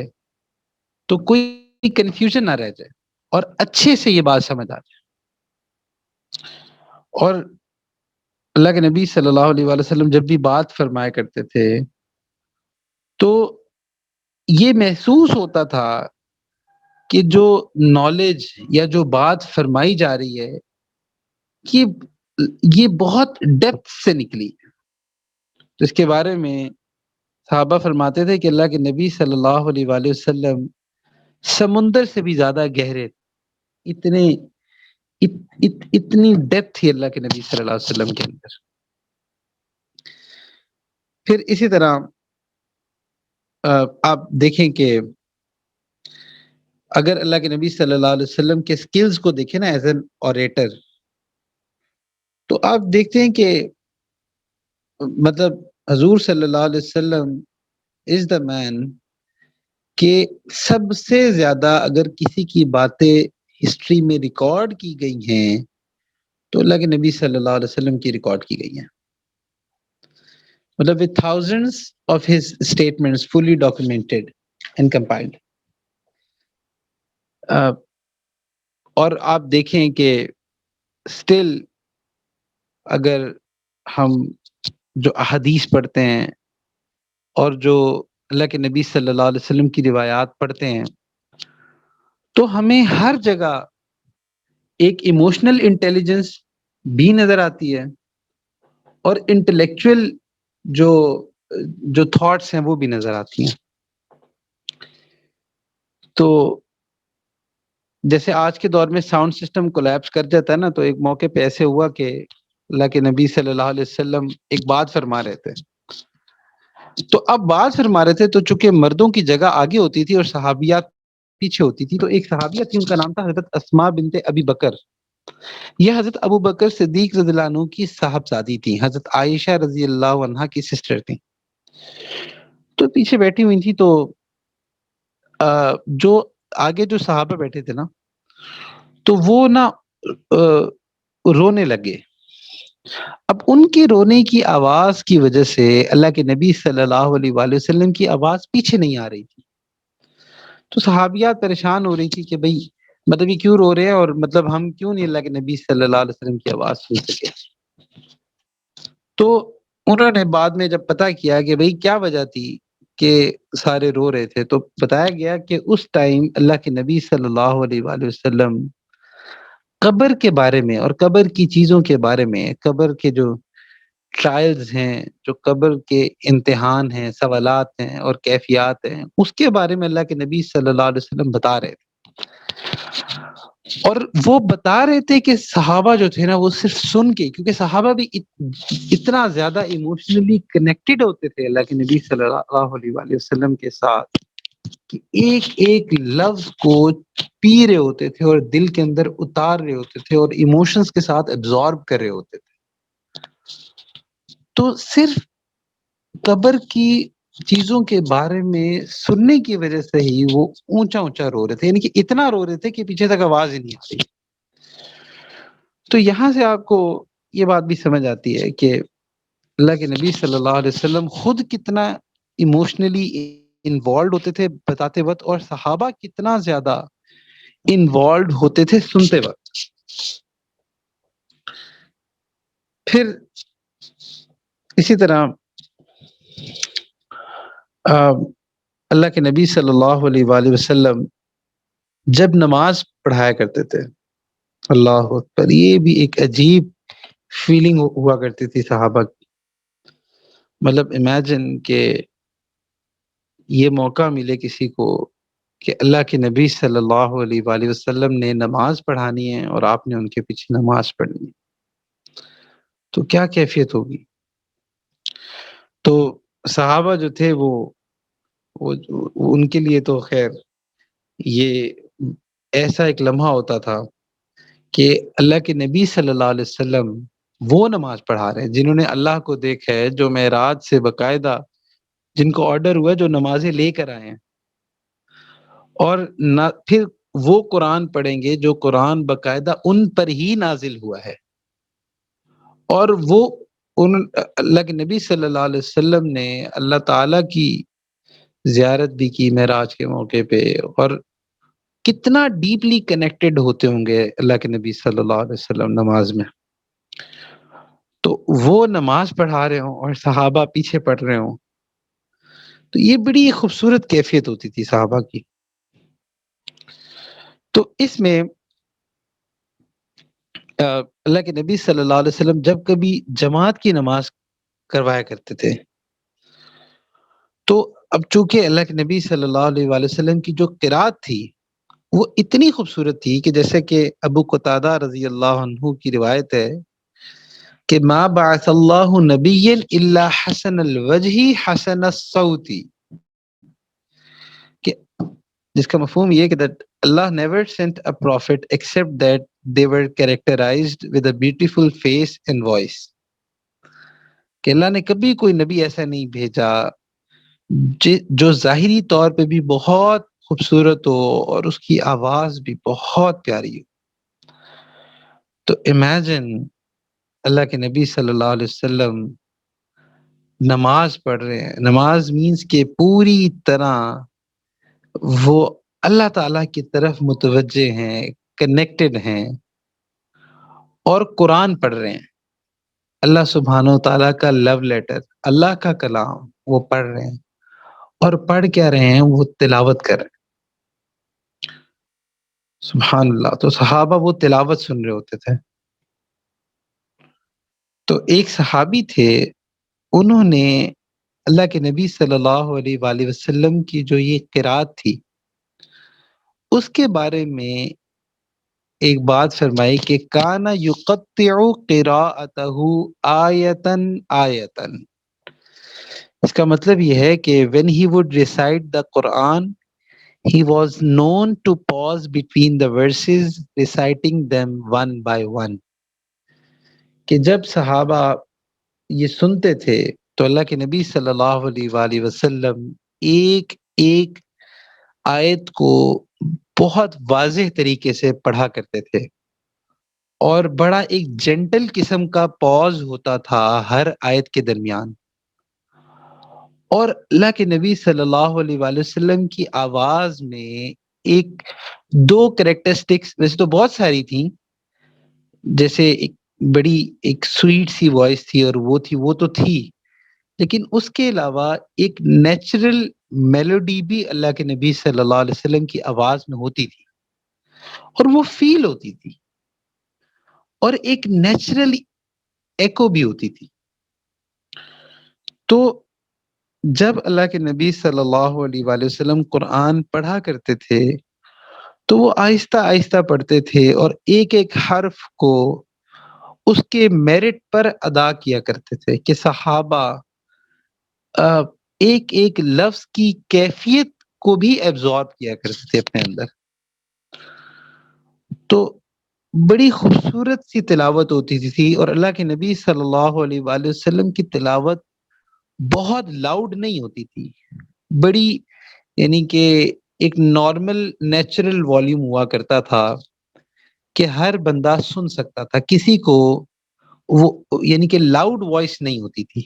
تو کوئی کنفیوژن نہ رہ جائے اور اچھے سے یہ بات سمجھ آ جائے۔ اور اللہ کے نبی صلی اللہ علیہ وآلہ وسلم جب بھی بات فرمایا کرتے تھے تو یہ محسوس ہوتا تھا کہ جو نالج یا جو بات فرمائی جا رہی ہے یہ بہت ڈیپتھ سے نکلی۔ تو اس کے بارے میں صحابہ فرماتے تھے کہ اللہ کے نبی صلی اللہ علیہ وآلہ وسلم سمندر سے بھی زیادہ گہرے، اتنی ڈیپتھ تھی اللہ کے نبی صلی اللہ علیہ وسلم کے اندر۔ پھر اسی طرح آپ دیکھیں کہ اگر اللہ کے نبی صلی اللہ علیہ وسلم کے سکلز کو دیکھیں نا ایز این اوریٹر، تو آپ دیکھتے ہیں کہ مطلب حضور صلی اللہ علیہ وسلم از دا مین کہ سب سے زیادہ اگر کسی کی باتیں ہسٹری میں ریکارڈ کی گئی ہیں تو اللہ کے نبی صلی اللہ علیہ وسلم کی ریکارڈ کی گئی ہیں، مطلب with thousands of his statements fully documented and compiled۔ اور آپ دیکھیں کہ still اگر ہم جو احادیث پڑھتے ہیں اور جو اللہ کے نبی صلی اللہ علیہ وسلم کی روایات پڑھتے ہیں تو ہمیں ہر جگہ ایک ایموشنل انٹیلیجنس بھی نظر آتی ہے اور انٹلیکچوئل جو تھاٹس ہیں وہ بھی نظر آتی ہیں۔ تو جیسے آج کے دور میں ساؤنڈ سسٹم کولیپس کر جاتا ہے نا، تو ایک موقع پہ ایسے ہوا کہ اللہ کے نبی صلی اللہ علیہ وسلم ایک بات فرما رہے تھے، تو اب بات فرما رہے تھے تو چونکہ مردوں کی جگہ آگے ہوتی تھی اور صحابیات پیچھے ہوتی تھی، تو ایک صحابیہ تھی ان کا نام تھا حضرت اسماء بنت ابی بکر، یہ حضرت ابو بکر صدیق رضی اللہ عنہ کی صاحبزادی تھی، حضرت عائشہ رضی اللہ عنہا کی سسٹر تھی. تو پیچھے بیٹھی ہوئی تھی، تو جو آگے جو صحابہ بیٹھے تھے نا، تو وہ نا رونے لگے. اب ان کے رونے کی آواز کی وجہ سے اللہ کے نبی صلی اللہ علیہ وآلہ وسلم کی آواز پیچھے نہیں آ رہی تھی. تو صحابیات پریشان ہو رہی تھی کہ بھئی مطلب یہ کیوں رو رہے ہیں، اور مطلب ہم کیوں نہیں اللہ کے نبی صلی اللہ علیہ وسلم کی آواز سن سکے. تو انہوں نے بعد میں جب پتہ کیا کہ بھئی کیا وجہ تھی کہ سارے رو رہے تھے، تو بتایا گیا کہ اس ٹائم اللہ کے نبی صلی اللہ علیہ وآلہ وسلم قبر کے بارے میں اور قبر کی چیزوں کے بارے میں، قبر کے جو ٹرائلز ہیں، جو قبر کے امتحان ہیں، سوالات ہیں اور کیفیات ہیں، اس کے بارے میں اللہ کے نبی صلی اللہ علیہ وسلم بتا رہے تھے. اور وہ بتا رہے تھے کہ صحابہ جو تھے نا، وہ صرف سن کے، کیونکہ صحابہ بھی اتنا زیادہ ایموشنلی کنیکٹڈ ہوتے تھے اللہ کے نبی صلی اللہ علیہ وآلہ وسلم کے ساتھ، کہ ایک ایک لفظ کو پی رہے ہوتے تھے اور دل کے اندر اتار رہے ہوتے تھے اور ایموشنز کے ساتھ ایبزارب کر رہے ہوتے تھے. تو صرف قبر کی چیزوں کے بارے میں سننے کی وجہ سے ہی وہ اونچا اونچا رو رہے تھے، یعنی کہ اتنا رو رہے تھے کہ پیچھے تک آواز ہی نہیں آ رہی. تو یہاں سے آپ کو یہ بات بھی سمجھ آتی ہے کہ اللہ کے نبی صلی اللہ علیہ وسلم خود کتنا ایموشنلی انوالوڈ ہوتے تھے بتاتے وقت، اور صحابہ کتنا زیادہ انوالوڈ ہوتے تھے سنتے وقت. پھر اسی طرح اللہ کے نبی صلی اللہ علیہ وآلہ وسلم جب نماز پڑھایا کرتے تھے، اللہ اکبر، یہ بھی ایک عجیب فیلنگ ہوا کرتی تھی صحابہ کی. مطلب امیجن کہ یہ موقع ملے کسی کو کہ اللہ کے نبی صلی اللہ علیہ وآلہ وسلم نے نماز پڑھانی ہے اور آپ نے ان کے پیچھے نماز پڑھنی ہے، تو کیا کیفیت ہوگی. تو صحابہ جو تھے وہ ان کے لیے تو خیر یہ ایسا ایک لمحہ ہوتا تھا کہ اللہ کے نبی صلی اللہ علیہ وسلم وہ نماز پڑھا رہے ہیں جنہوں نے اللہ کو دیکھا ہے، جو معراج سے باقاعدہ جن کو آرڈر ہوا ہے، جو نمازیں لے کر آئے ہیں، اور نہ پھر وہ قرآن پڑھیں گے جو قرآن باقاعدہ ان پر ہی نازل ہوا ہے. اور وہ اللہ کے نبی صلی اللہ علیہ وسلم نے اللہ تعالیٰ کی زیارت بھی کی معراج کے موقع پہ، اور کتنا ڈیپلی کنیکٹڈ ہوتے ہوں گے اللہ کے نبی صلی اللہ علیہ وسلم نماز میں. تو وہ نماز پڑھا رہے ہوں اور صحابہ پیچھے پڑھ رہے ہوں، تو یہ بڑی خوبصورت کیفیت ہوتی تھی صحابہ کی. تو اس میں اللہ کے نبی صلی اللہ علیہ وسلم جب کبھی جماعت کی نماز کروایا کرتے تھے، تو اب چونکہ اللہ کے نبی صلی اللہ علیہ وآلہ وسلم کی جو قرات تھی وہ اتنی خوبصورت تھی کہ جیسے کہ ابو قتادہ رضی اللہ عنہ کی روایت ہے کہ ما بعث اللہ نبی الا حسن الوجہ حسن الصوت، کہ جس کا مفہوم یہ کہ that Allah never sent a prophet except that they were characterized with a beautiful face and voice، کہ اللہ نے کبھی کوئی نبی ایسا نہیں بھیجا جو ظاہری طور پہ بھی بہت خوبصورت ہو اور اس کی آواز بھی بہت پیاری ہو. تو امیجن اللہ کے نبی صلی اللہ علیہ وسلم نماز پڑھ رہے ہیں، نماز مینس کہ پوری طرح وہ اللہ تعالیٰ کی طرف متوجہ ہیں، کنیکٹڈ ہیں، اور قرآن پڑھ رہے ہیں، اللہ سبحانہ و تعالیٰ کا لو لیٹر، اللہ کا کلام وہ پڑھ رہے ہیں. اور پڑھ کیا رہے ہیں؟ وہ تلاوت کر رہے ہیں. سبحان اللہ. تو صحابہ وہ تلاوت سن رہے ہوتے تھے. تو ایک صحابی تھے، انہوں نے اللہ کے نبی صلی اللہ علیہ وآلہ وسلم کی جو یہ قرات تھی اس کے بارے میں ایک بات فرمائی کہ کان یقطع قراءتہ آیتن آیتن. اس کا مطلب یہ ہے کہ when he would recite the Quran He was known to pause between the verses, reciting them one by one. کہ جب صحابہ یہ سنتے تھے تو اللہ کے نبی صلی اللہ علیہ وآلہ وسلم ایک ایک آیت کو بہت واضح طریقے سے پڑھا کرتے تھے، اور بڑا ایک جنٹل قسم کا پاز ہوتا تھا ہر آیت کے درمیان، اور اللہ کے نبی صلی اللہ علیہ وآلہ وسلم کی آواز میں ایک دو کریکٹرسٹکس، ویسے تو بہت ساری تھیں، جیسے ایک بڑی ایک سویٹ سی وائس تھی، اور وہ تو تھی، لیکن اس کے علاوہ ایک نیچرل میلوڈی بھی اللہ کے نبی صلی اللہ علیہ وسلم کی آواز میں ہوتی تھی، اور وہ فیل ہوتی تھی، اور ایک نیچرل ایکو بھی ہوتی تھی۔ تو جب اللہ کے نبی صلی اللہ علیہ وآلہ وسلم قرآن پڑھا کرتے تھے تو وہ آہستہ آہستہ پڑھتے تھے، اور ایک ایک حرف کو اس کے میرٹ پر ادا کیا کرتے تھے، کہ صحابہ ایک ایک لفظ کی کیفیت کو بھی ایبزارب کیا کرتے تھے اپنے اندر۔ تو بڑی خوبصورت سی تلاوت ہوتی تھی، اور اللہ کے نبی صلی اللہ علیہ وآلہ وسلم کی تلاوت بہت لاؤڈ نہیں ہوتی تھی، بڑی، یعنی کہ ایک نارمل نیچرل والیوم ہوا کرتا تھا کہ ہر بندہ سن سکتا تھا، کسی کو وہ یعنی کہ لاؤڈ وائس نہیں ہوتی تھی،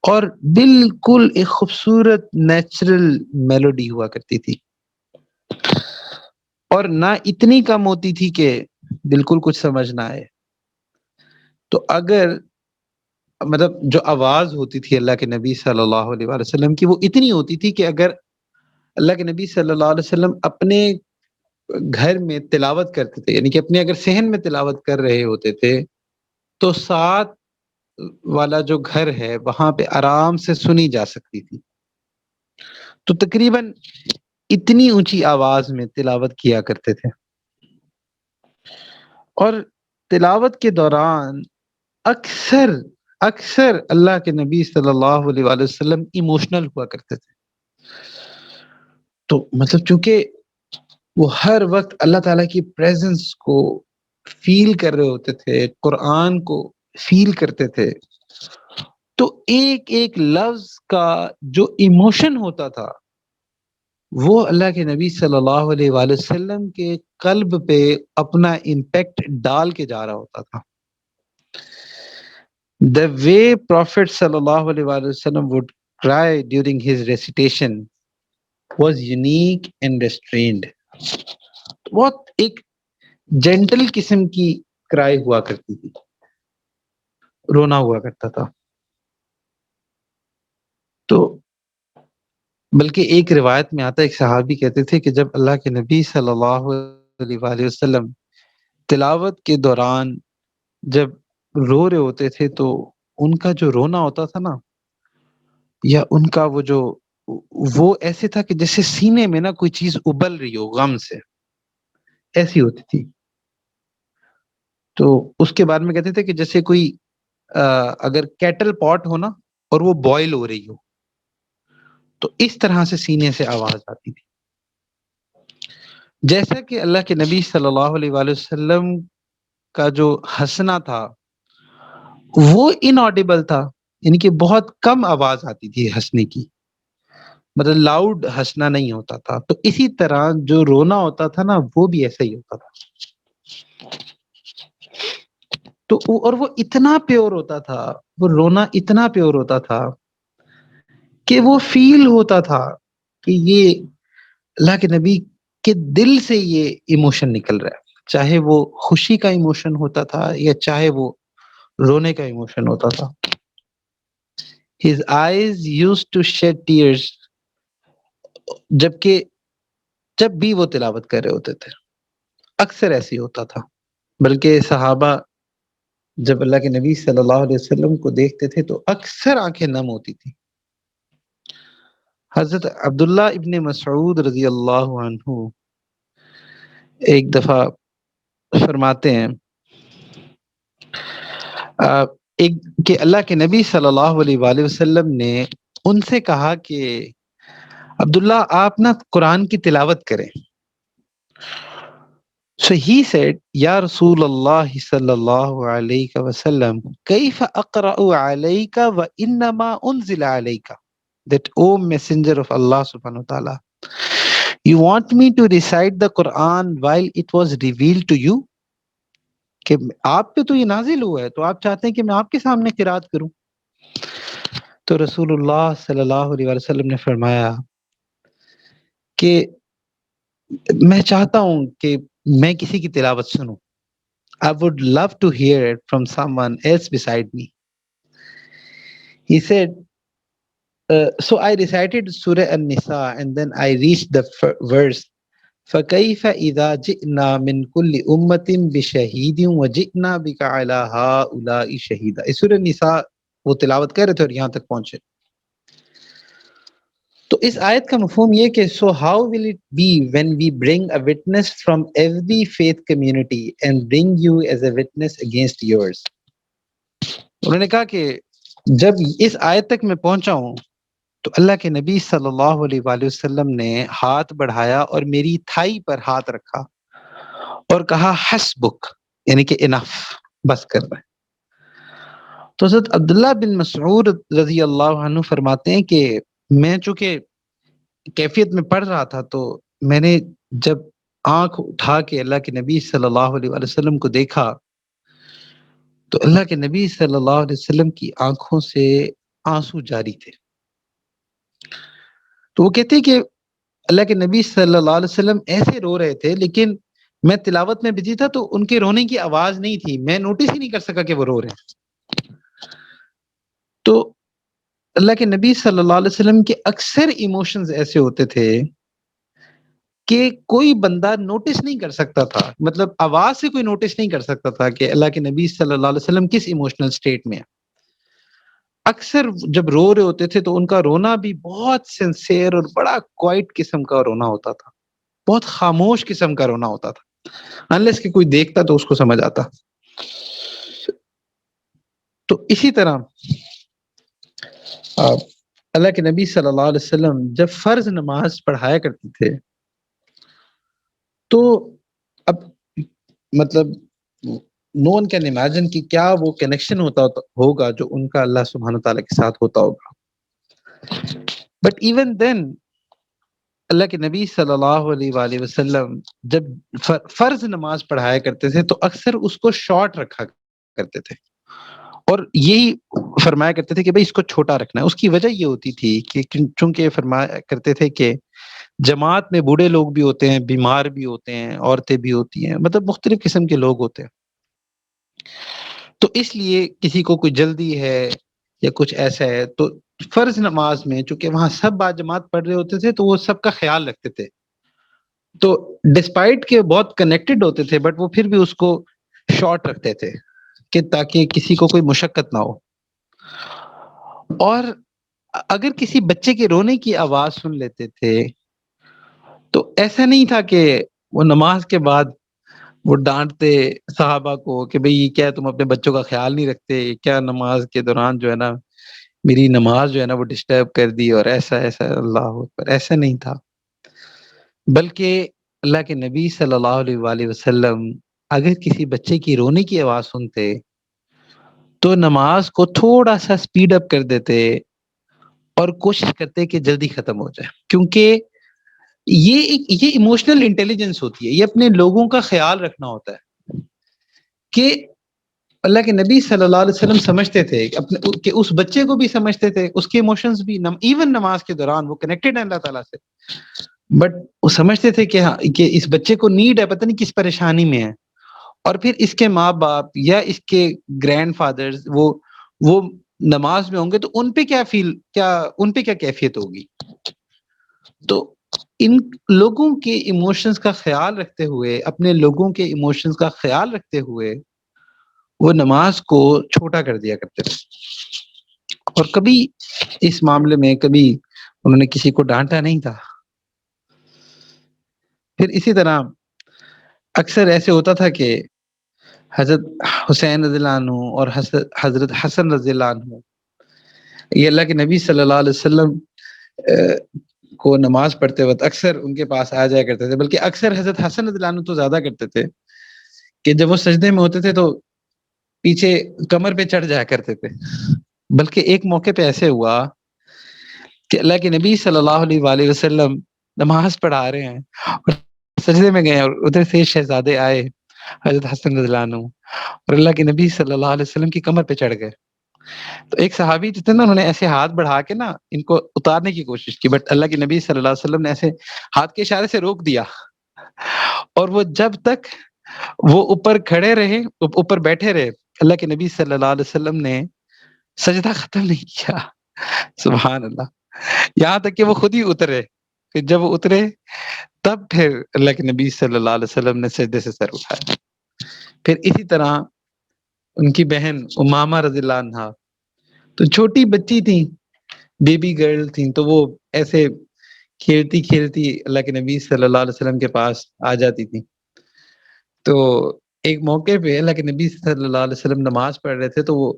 اور بالکل ایک خوبصورت نیچرل میلوڈی ہوا کرتی تھی، اور نہ اتنی کم ہوتی تھی کہ بالکل کچھ سمجھ نہ آئے۔ تو اگر مطلب جو آواز ہوتی تھی اللہ کے نبی صلی اللہ علیہ وآلہ وسلم کی، وہ اتنی ہوتی تھی کہ اگر اللہ کے نبی صلی اللہ علیہ وسلم اپنے گھر میں تلاوت کرتے تھے، یعنی کہ اپنے اگر صحن میں تلاوت کر رہے ہوتے تھے، تو ساتھ والا جو گھر ہے وہاں پہ آرام سے سنی جا سکتی تھی۔ تو تقریباً اتنی اونچی آواز میں تلاوت کیا کرتے تھے، اور تلاوت کے دوران اکثر اکثر اللہ کے نبی صلی اللہ علیہ وآلہ وسلم ایموشنل ہوا کرتے تھے۔ تو مطلب چونکہ وہ ہر وقت اللہ تعالیٰ کی پریزنس کو فیل کر رہے ہوتے تھے، قرآن کو فیل کرتے تھے، تو ایک ایک لفظ کا جو ایموشن ہوتا تھا وہ اللہ کے نبی صلی اللہ علیہ وآلہ وسلم کے قلب پہ اپنا امپیکٹ ڈال کے جا رہا ہوتا تھا۔ The way Prophet sallallahu alaihi wasallam would cry during his recitation was unique and restrained. بہت ایک جینٹل قسم کی کرائے ہوا کرتی تھی، رونا ہوا کرتا تھا۔ تو بلکہ ایک روایت میں آتا ہے، ایک صحابی کہتے تھے کہ جب اللہ کے نبی صلی اللہ علیہ وآلہ وسلم تلاوت کے دوران جب رو رہے ہوتے تھے تو ان کا جو رونا ہوتا تھا نا، یا ان کا وہ ایسے تھا کہ جیسے سینے میں نا کوئی چیز ابل رہی ہو غم سے، ایسی ہوتی تھی۔ تو اس کے بعد میں کہتے تھے کہ جیسے کوئی اگر کیٹل پاٹ ہو نا اور وہ بوائل ہو رہی ہو، تو اس طرح سے سینے سے آواز آتی تھی، جیسا کہ اللہ کے نبی صلی اللہ علیہ وآلہ وسلم کا جو ہنسنا تھا وہ انآڈیبل تھا، یعنی کہ بہت کم آواز آتی تھی ہنسنے کی، مطلب لاؤڈ ہنسنا نہیں ہوتا تھا۔ تو اسی طرح جو رونا ہوتا تھا نا وہ بھی ایسا ہی ہوتا تھا۔ تو اور وہ اتنا پیور ہوتا تھا، وہ رونا اتنا پیور ہوتا تھا کہ وہ فیل ہوتا تھا کہ یہ اللہ کے نبی کے دل سے یہ ایموشن نکل رہا ہے، چاہے وہ خوشی کا ایموشن ہوتا تھا یا چاہے وہ رونے کا ایموشن ہوتا تھا۔ His eyes used to shed tears، جبکہ جب بھی وہ تلاوت کر رہے ہوتے تھے اکثر ایسے ہی ہوتا تھا، بلکہ صحابہ جب اللہ کے نبی صلی اللہ علیہ وسلم کو دیکھتے تھے تو اکثر آنکھیں نم ہوتی تھی۔ حضرت عبداللہ ابن مسعود رضی اللہ عنہ ایک دفعہ فرماتے ہیں ایک کہ اللہ کے نبی صلی اللہ علیہ وآلہ وسلم نے ان سے کہا کہ عبداللہ آپ نا قرآن کی تلاوت کریں. So he said, Ya Rasulullah sallallahu alayhi wa sallam, kayfa aqra'u alayka wa innama unzila alayka. That, O Messenger of Allah subhanahu wa ta'ala, you want me to recite the Quran while it was revealed to you? کہ آپ پہ تو یہ نازل ہوا ہے تو آپ چاہتے ہیں کہ میں آپ کے سامنے قرات کروں. تو رسول اللہ صلی اللہ علیہ وسلم نے فرمایا کہ میں چاہتا ہوں کہ میں کسی کی تلاوت سنوں. I would love to hear it from someone else beside me. He said, so I recited Surah An-Nisa and then I reached the verse فَكَيْفَ إِذَا جِئْنَا مِنْ كُلِّ أُمَّةٍ بِشَهِيدٍ وَجِئْنَا بِكَ عَلَى هَؤُلَاءِ شَهِيدًا. اس سورہ نساء وہ تلاوت کر رہے تھے اور یہاں تک پہنچے. تو اس آیت کا مفہوم یہ کہ so how will it be when we bring a witness from every faith community and bring you as a witness against yours. انہوں نے کہا کہ جب اس آیت تک میں پہنچا ہوں تو اللہ کے نبی صلی اللہ علیہ وآلہ وسلم نے ہاتھ بڑھایا اور میری تھائی پر ہاتھ رکھا اور کہا حسبک، یعنی کہ انف، بس کر رہے. تو حضرت عبداللہ بن مسعود رضی اللہ عنہ فرماتے ہیں کہ میں چونکہ کیفیت میں پڑھ رہا تھا تو میں نے جب آنکھ اٹھا کے اللہ کے نبی صلی اللہ علیہ وآلہ وسلم کو دیکھا تو اللہ کے نبی صلی اللہ علیہ وسلم کی آنکھوں سے آنسو جاری تھے. تو وہ کہتے ہیں کہ اللہ کے نبی صلی اللہ علیہ وسلم ایسے رو رہے تھے لیکن میں تلاوت میں بزی تھا تو ان کے رونے کی آواز نہیں تھی، میں نوٹس ہی نہیں کر سکا کہ وہ رو رہے ہیں. تو اللہ کے نبی صلی اللہ علیہ وسلم کے اکثر ایموشنز ایسے ہوتے تھے کہ کوئی بندہ نوٹس نہیں کر سکتا تھا، مطلب آواز سے کوئی نوٹس نہیں کر سکتا تھا کہ اللہ کے نبی صلی اللہ علیہ وسلم کس ایموشنل سٹیٹ میں ہے. اکثر جب رو رہے ہوتے تھے تو ان کا رونا بھی بہت سنسیئر اور بڑا کوائٹ قسم کا رونا ہوتا تھا، بہت خاموش قسم کا رونا ہوتا تھا، انلیس کہ کوئی دیکھتا تو اس کو سمجھ آتا. تو اسی طرح اللہ کے نبی صلی اللہ علیہ وسلم جب فرض نماز پڑھایا کرتے تھے تو اب مطلب نو ون کین امیجن کہ کیا وہ کنیکشن ہوگا جو ان کا اللہ سبحانہ تعالیٰ کے ساتھ ہوتا ہوگا. بٹ ایون دین اللہ کے نبی صلی اللہ علیہ وآلہ وسلم جب فرض نماز پڑھایا کرتے تھے تو اکثر اس کو شارٹ رکھا کرتے تھے اور یہی فرمایا کرتے تھے کہ بھئی اس کو چھوٹا رکھنا ہے. اس کی وجہ یہ ہوتی تھی کہ چونکہ فرمایا کرتے تھے کہ جماعت میں بوڑھے لوگ بھی ہوتے ہیں، بیمار بھی ہوتے ہیں، عورتیں بھی ہوتی ہیں، مطلب مختلف قسم کے لوگ ہوتے ہیں. تو اس لیے کسی کو کوئی جلدی ہے یا کچھ ایسا ہے تو فرض نماز میں چونکہ وہاں سب با جماعت پڑھ رہے ہوتے تھے تو وہ سب کا خیال رکھتے تھے. تو ڈسپائٹ کہ بہت کنیکٹڈ ہوتے تھے بٹ وہ پھر بھی اس کو شارٹ رکھتے تھے کہ تاکہ کسی کو کوئی مشقت نہ ہو. اور اگر کسی بچے کے رونے کی آواز سن لیتے تھے تو ایسا نہیں تھا کہ وہ نماز کے بعد وہ ڈانٹتے صحابہ کو کہ بھئی کیا تم اپنے بچوں کا خیال نہیں رکھتے، کیا نماز کے دوران جو ہے نا میری نماز جو ہے نا وہ ڈسٹرب کر دی اور ایسا اللہ اکبر. ایسا نہیں تھا، بلکہ اللہ کے نبی صلی اللہ علیہ وآلہ وسلم اگر کسی بچے کی رونے کی آواز سنتے تو نماز کو تھوڑا سا سپیڈ اپ کر دیتے اور کوشش کرتے کہ جلدی ختم ہو جائے، کیونکہ یہ ایموشنل انٹیلیجنس ہوتی ہے، یہ اپنے لوگوں کا خیال رکھنا ہوتا ہے. کہ اللہ کے نبی صلی اللہ علیہ وسلم سمجھتے تھے کہ اس بچے کو بھی سمجھتے تھے، اس کے ایموشنز بھی ایون نماز کے دوران وہ کنیکٹڈ ہیں اللہ تعالیٰ سے، بٹ وہ سمجھتے تھے کہ ہاں کہ اس بچے کو نیڈ ہے، پتہ نہیں کس پریشانی میں ہے. اور پھر اس کے ماں باپ یا اس کے گرینڈ فادرز وہ نماز میں ہوں گے تو ان پہ کیا کیفیت ہوگی. تو ان لوگوں کے ایموشنز کا خیال رکھتے ہوئے، اپنے لوگوں کے ایموشنز کا خیال رکھتے ہوئے وہ نماز کو چھوٹا کر دیا کرتے تھے. اور کبھی اس معاملے میں کبھی انہوں نے کسی کو ڈانٹا نہیں تھا. پھر اسی طرح اکثر ایسے ہوتا تھا کہ حضرت حسین رضی اللہ عنہ اور حضرت حسن رضی اللہ عنہ یہ اللہ کے نبی صلی اللہ علیہ وسلم کو نماز پڑھتے وقت اکثر ان کے پاس آ جایا کرتے تھے، بلکہ اکثر حضرت حسن رضی اللہ عنہ تو زیادہ کرتے تھے کہ جب وہ سجدے میں ہوتے تھے تو پیچھے کمر پہ چڑھ جایا کرتے تھے۔ بلکہ ایک موقع پہ ایسے ہوا کہ اللہ کے نبی صلی اللہ علیہ وآلہ وسلم نماز پڑھا رہے ہیں اور سجدے میں گئے اور ادھر سے شہزادے آئے حضرت حسن رضی اللہ عنہ اور اللہ کے نبی صلی اللہ علیہ وسلم کی کمر پہ چڑھ گئے۔ تو ایک صحابی جو تھے نا، انہوں نے ایسے ہاتھ بڑھا کے نا ان کو اتارنے کی کوشش کی، بٹ اللہ کے نبی صلی اللہ علیہ وسلم نے ایسے ہاتھ کے اشارے سے روک دیا، اور وہ جب تک وہ اوپر کھڑے رہے، اوپر بیٹھے رہے، اللہ کے نبی صلی اللہ علیہ وسلم نے سجدہ ختم نہیں کیا۔ سبحان اللہ، یہاں تک کہ وہ خود ہی اترے، کہ جب وہ اترے تب پھر اللہ کے نبی صلی اللہ علیہ وسلم نے سجدے سے سر اٹھایا۔ پھر اسی طرح ان کی بہن امامہ رضی اللہ عنہا تو چھوٹی بچی تھیں، بیبی گرل تھیں، تو وہ ایسے کھیلتی کھیلتی اللہ کے نبی صلی اللہ علیہ وسلم کے پاس آ جاتی تھی۔ تو ایک موقع پہ اللہ کے نبی صلی اللہ علیہ وسلم نماز پڑھ رہے تھے، تو وہ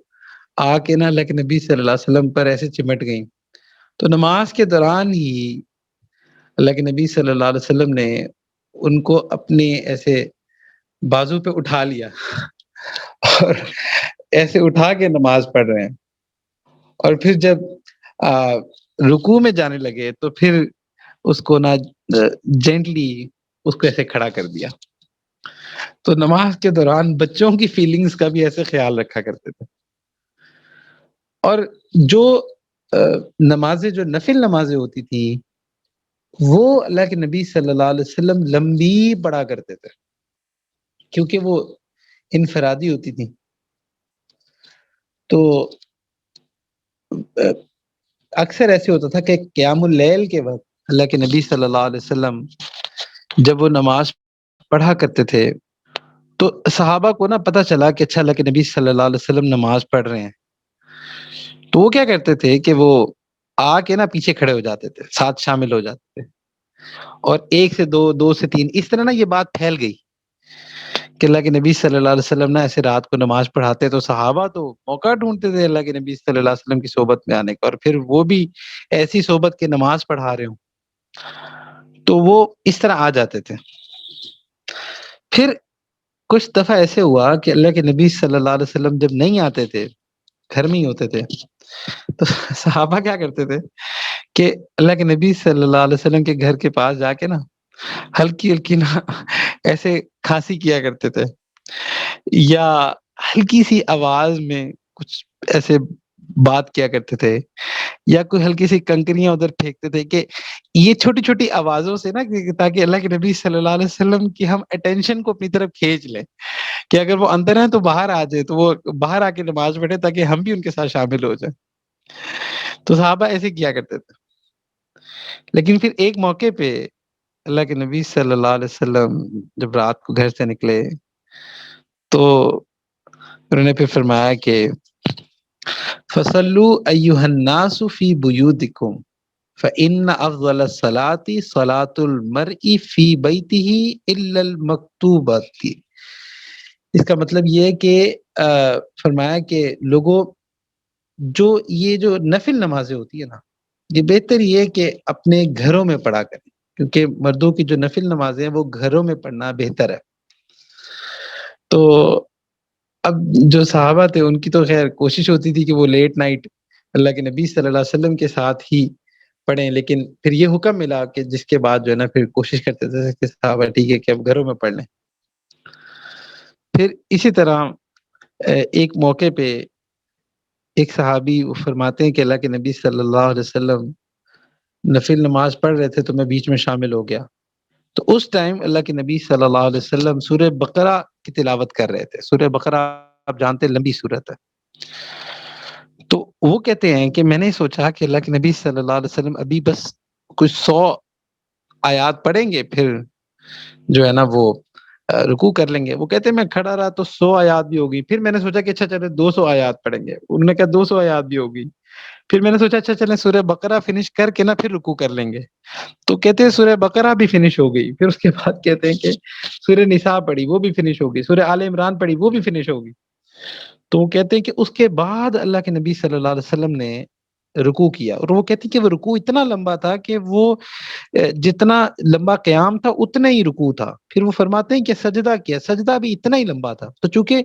آ کے نا اللہ کے نبی صلی اللہ علیہ وسلم پر ایسے چمٹ گئیں۔ تو نماز کے دوران ہی اللہ کے نبی صلی اللہ علیہ وسلم نے ان کو اپنے ایسے بازو پہ اٹھا لیا اور ایسے اٹھا کے نماز پڑھ رہے ہیں، اور پھر جب رکوع میں جانے لگے تو پھر اس کو نا جینٹلی اس کو ایسے کھڑا کر دیا۔ تو نماز کے دوران بچوں کی فیلنگز کا بھی ایسے خیال رکھا کرتے تھے۔ اور جو نمازیں، جو نفل نمازیں ہوتی تھی، وہ اللہ کے نبی صلی اللہ علیہ وسلم لمبی پڑھا کرتے تھے، کیونکہ وہ انفرادی ہوتی تھی۔ تو اکثر ایسے ہوتا تھا کہ قیام اللیل کے وقت اللہ کے نبی صلی اللہ علیہ وسلم جب وہ نماز پڑھا کرتے تھے تو صحابہ کو نا پتہ چلا کہ اچھا اللہ کے نبی صلی اللہ علیہ وسلم نماز پڑھ رہے ہیں، تو وہ کیا کرتے تھے کہ وہ آ کے نا پیچھے کھڑے ہو جاتے تھے، ساتھ شامل ہو جاتے تھے، اور ایک سے دو، دو سے تین، اس طرح نا یہ بات پھیل گئی کہ اللہ کے نبی صلی اللہ علیہ وسلم نا ایسے رات کو نماز پڑھاتے، تو صحابہ تو موقع ڈھونڈتے تھے اللہ کے نبی صلی اللہ علیہ وسلم کی صحبت میں آنے کا، اور پھر وہ بھی ایسی صحبت کے نماز پڑھا رہے ہوں، تو وہ اس طرح آ جاتے تھے۔ پھر کچھ دفعہ ایسے ہوا کہ اللہ کے نبی صلی اللہ علیہ وسلم جب نہیں آتے تھے، گھر میں ہی ہوتے تھے، تو صحابہ کیا کرتے تھے کہ اللہ کے نبی صلی اللہ علیہ وسلم کے گھر کے پاس جا کے نا ہلکی ہلکی نا ایسے کھانسی کیا کرتے تھے، یا ہلکی سی آواز میں کچھ ایسے بات کیا کرتے تھے، یا کوئی ہلکی سی کنکریاں ادھر پھینکتے تھے، کہ یہ چھوٹی چھوٹی آوازوں سے نا تاکہ اللہ کے نبی صلی اللہ علیہ وسلم کی ہم اٹینشن کو اپنی طرف کھینچ لیں، کہ اگر وہ اندر ہیں تو باہر آ جائے، تو وہ باہر آ کے نماز پڑھے تاکہ ہم بھی ان کے ساتھ شامل ہو جائیں۔ تو صحابہ ایسے کیا کرتے تھے۔ لیکن پھر ایک موقع پہ اللہ کے نبی صلی اللہ علیہ وسلم جب رات کو گھر سے نکلے تو انہوں نے پھر فرمایا کہ فَصَلُّوا أَيُّهَا النَّاسُ فِي بُيُوتِكُمْ فَإِنَّ أَفْضَلَ الصَّلَاةِ صَلَاةُ الْمَرْءِ فِي بَيْتِهِ إِلَّا الْمَكْتُوبَةِ۔ اس کا مطلب یہ ہے کہ فرمایا کہ لوگوں، جو یہ جو نفل نمازیں ہوتی ہے نا، یہ بہتر یہ ہے کہ اپنے گھروں میں پڑھا کریں، کیونکہ مردوں کی جو نفل نمازیں ہیں وہ گھروں میں پڑھنا بہتر ہے۔ تو اب جو صحابہ تھے ان کی تو خیر کوشش ہوتی تھی کہ وہ لیٹ نائٹ اللہ کے نبی صلی اللہ علیہ وسلم کے ساتھ ہی پڑھیں، لیکن پھر یہ حکم ملا کہ جس کے بعد جو ہے نا پھر کوشش کرتے تھے کہ صحابہ ٹھیک ہے کہ اب گھروں میں پڑھ لیں۔ پھر اسی طرح ایک موقع پہ ایک صحابی وہ فرماتے ہیں کہ اللہ کے نبی صلی اللہ علیہ وسلم نفل نماز پڑھ رہے تھے تو میں بیچ میں شامل ہو گیا، تو اس ٹائم اللہ کے نبی صلی اللہ علیہ وسلم سورہ بقرہ کی تلاوت کر رہے تھے۔ سورہ بقرہ آپ جانتے ہیں لمبی سورت ہے، تو وہ کہتے ہیں کہ میں نے سوچا کہ اللہ کے نبی صلی اللہ علیہ وسلم ابھی بس کچھ 100 آیات پڑھیں گے، پھر جو ہے نا وہ رکوع کر لیں گے۔ وہ کہتے ہیں میں کھڑا رہا تو 100 آیات بھی ہوگی، پھر میں نے سوچا کہ اچھا چلے 200 آیات پڑھیں گے، انہوں نے کہا 200 آیات بھی ہوگی، پھر میں نے سوچا اچھا چلیں سورہ بقرہ فنش کر کے نا پھر رکوع کر لیں گے، تو کہتے ہیں سورہ بقرہ بھی فنش ہو گئی، پھر اس کے بعد کہتے ہیں کہ سورہ نساء پڑھی وہ بھی فنش ہو گئی، سورہ آل عمران پڑھی وہ بھی فنش ہو گئی۔ تو وہ کہتے ہیں کہ اس کے بعد اللہ کے نبی صلی اللہ علیہ وسلم نے رکوع کیا، اور وہ کہتی کہ وہ رکوع اتنا لمبا تھا کہ وہ جتنا لمبا قیام تھا اتنا ہی رکوع تھا. پھر وہ فرماتے ہیں کہ سجدہ کیا، سجدہ بھی اتنا ہی لمبا تھا. تو چونکہ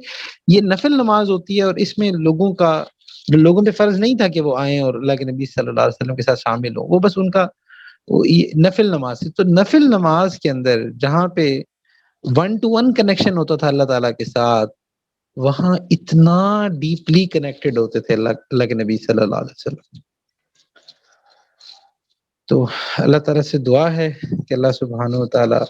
یہ نفل نماز ہوتی ہے اور اس میں لوگوں پہ فرض نہیں تھا کہ وہ آئیں اور اللہ کے نبی صلی اللہ علیہ وسلم کے ساتھ شامل ہوں، وہ بس ان کا یہ نفل نماز تھی. تو نفل نماز کے اندر جہاں پہ ون ٹو ون کنیکشن ہوتا تھا اللہ تعالیٰ کے ساتھ، وہاں اتنا ڈیپلی کنیکٹڈ ہوتے تھے اللہ کے نبی صلی اللہ علیہ وسلم. تو اللہ تعالیٰ سے دعا ہے کہ اللہ سبحانہ و تعالیٰ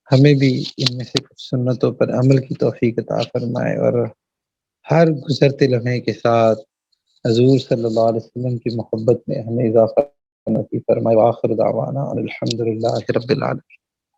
ہمیں بھی ان میں سے کچھ سنتوں پر عمل کی توفیق عطا فرمائے، اور ہر گزرتے لمحے کے ساتھ حضور صلی اللہ علیہ وسلم کی محبت میں ہمیں اضافہ نصیب فرمائے. وآخر دعوانا الحمد للہ رب العالمین.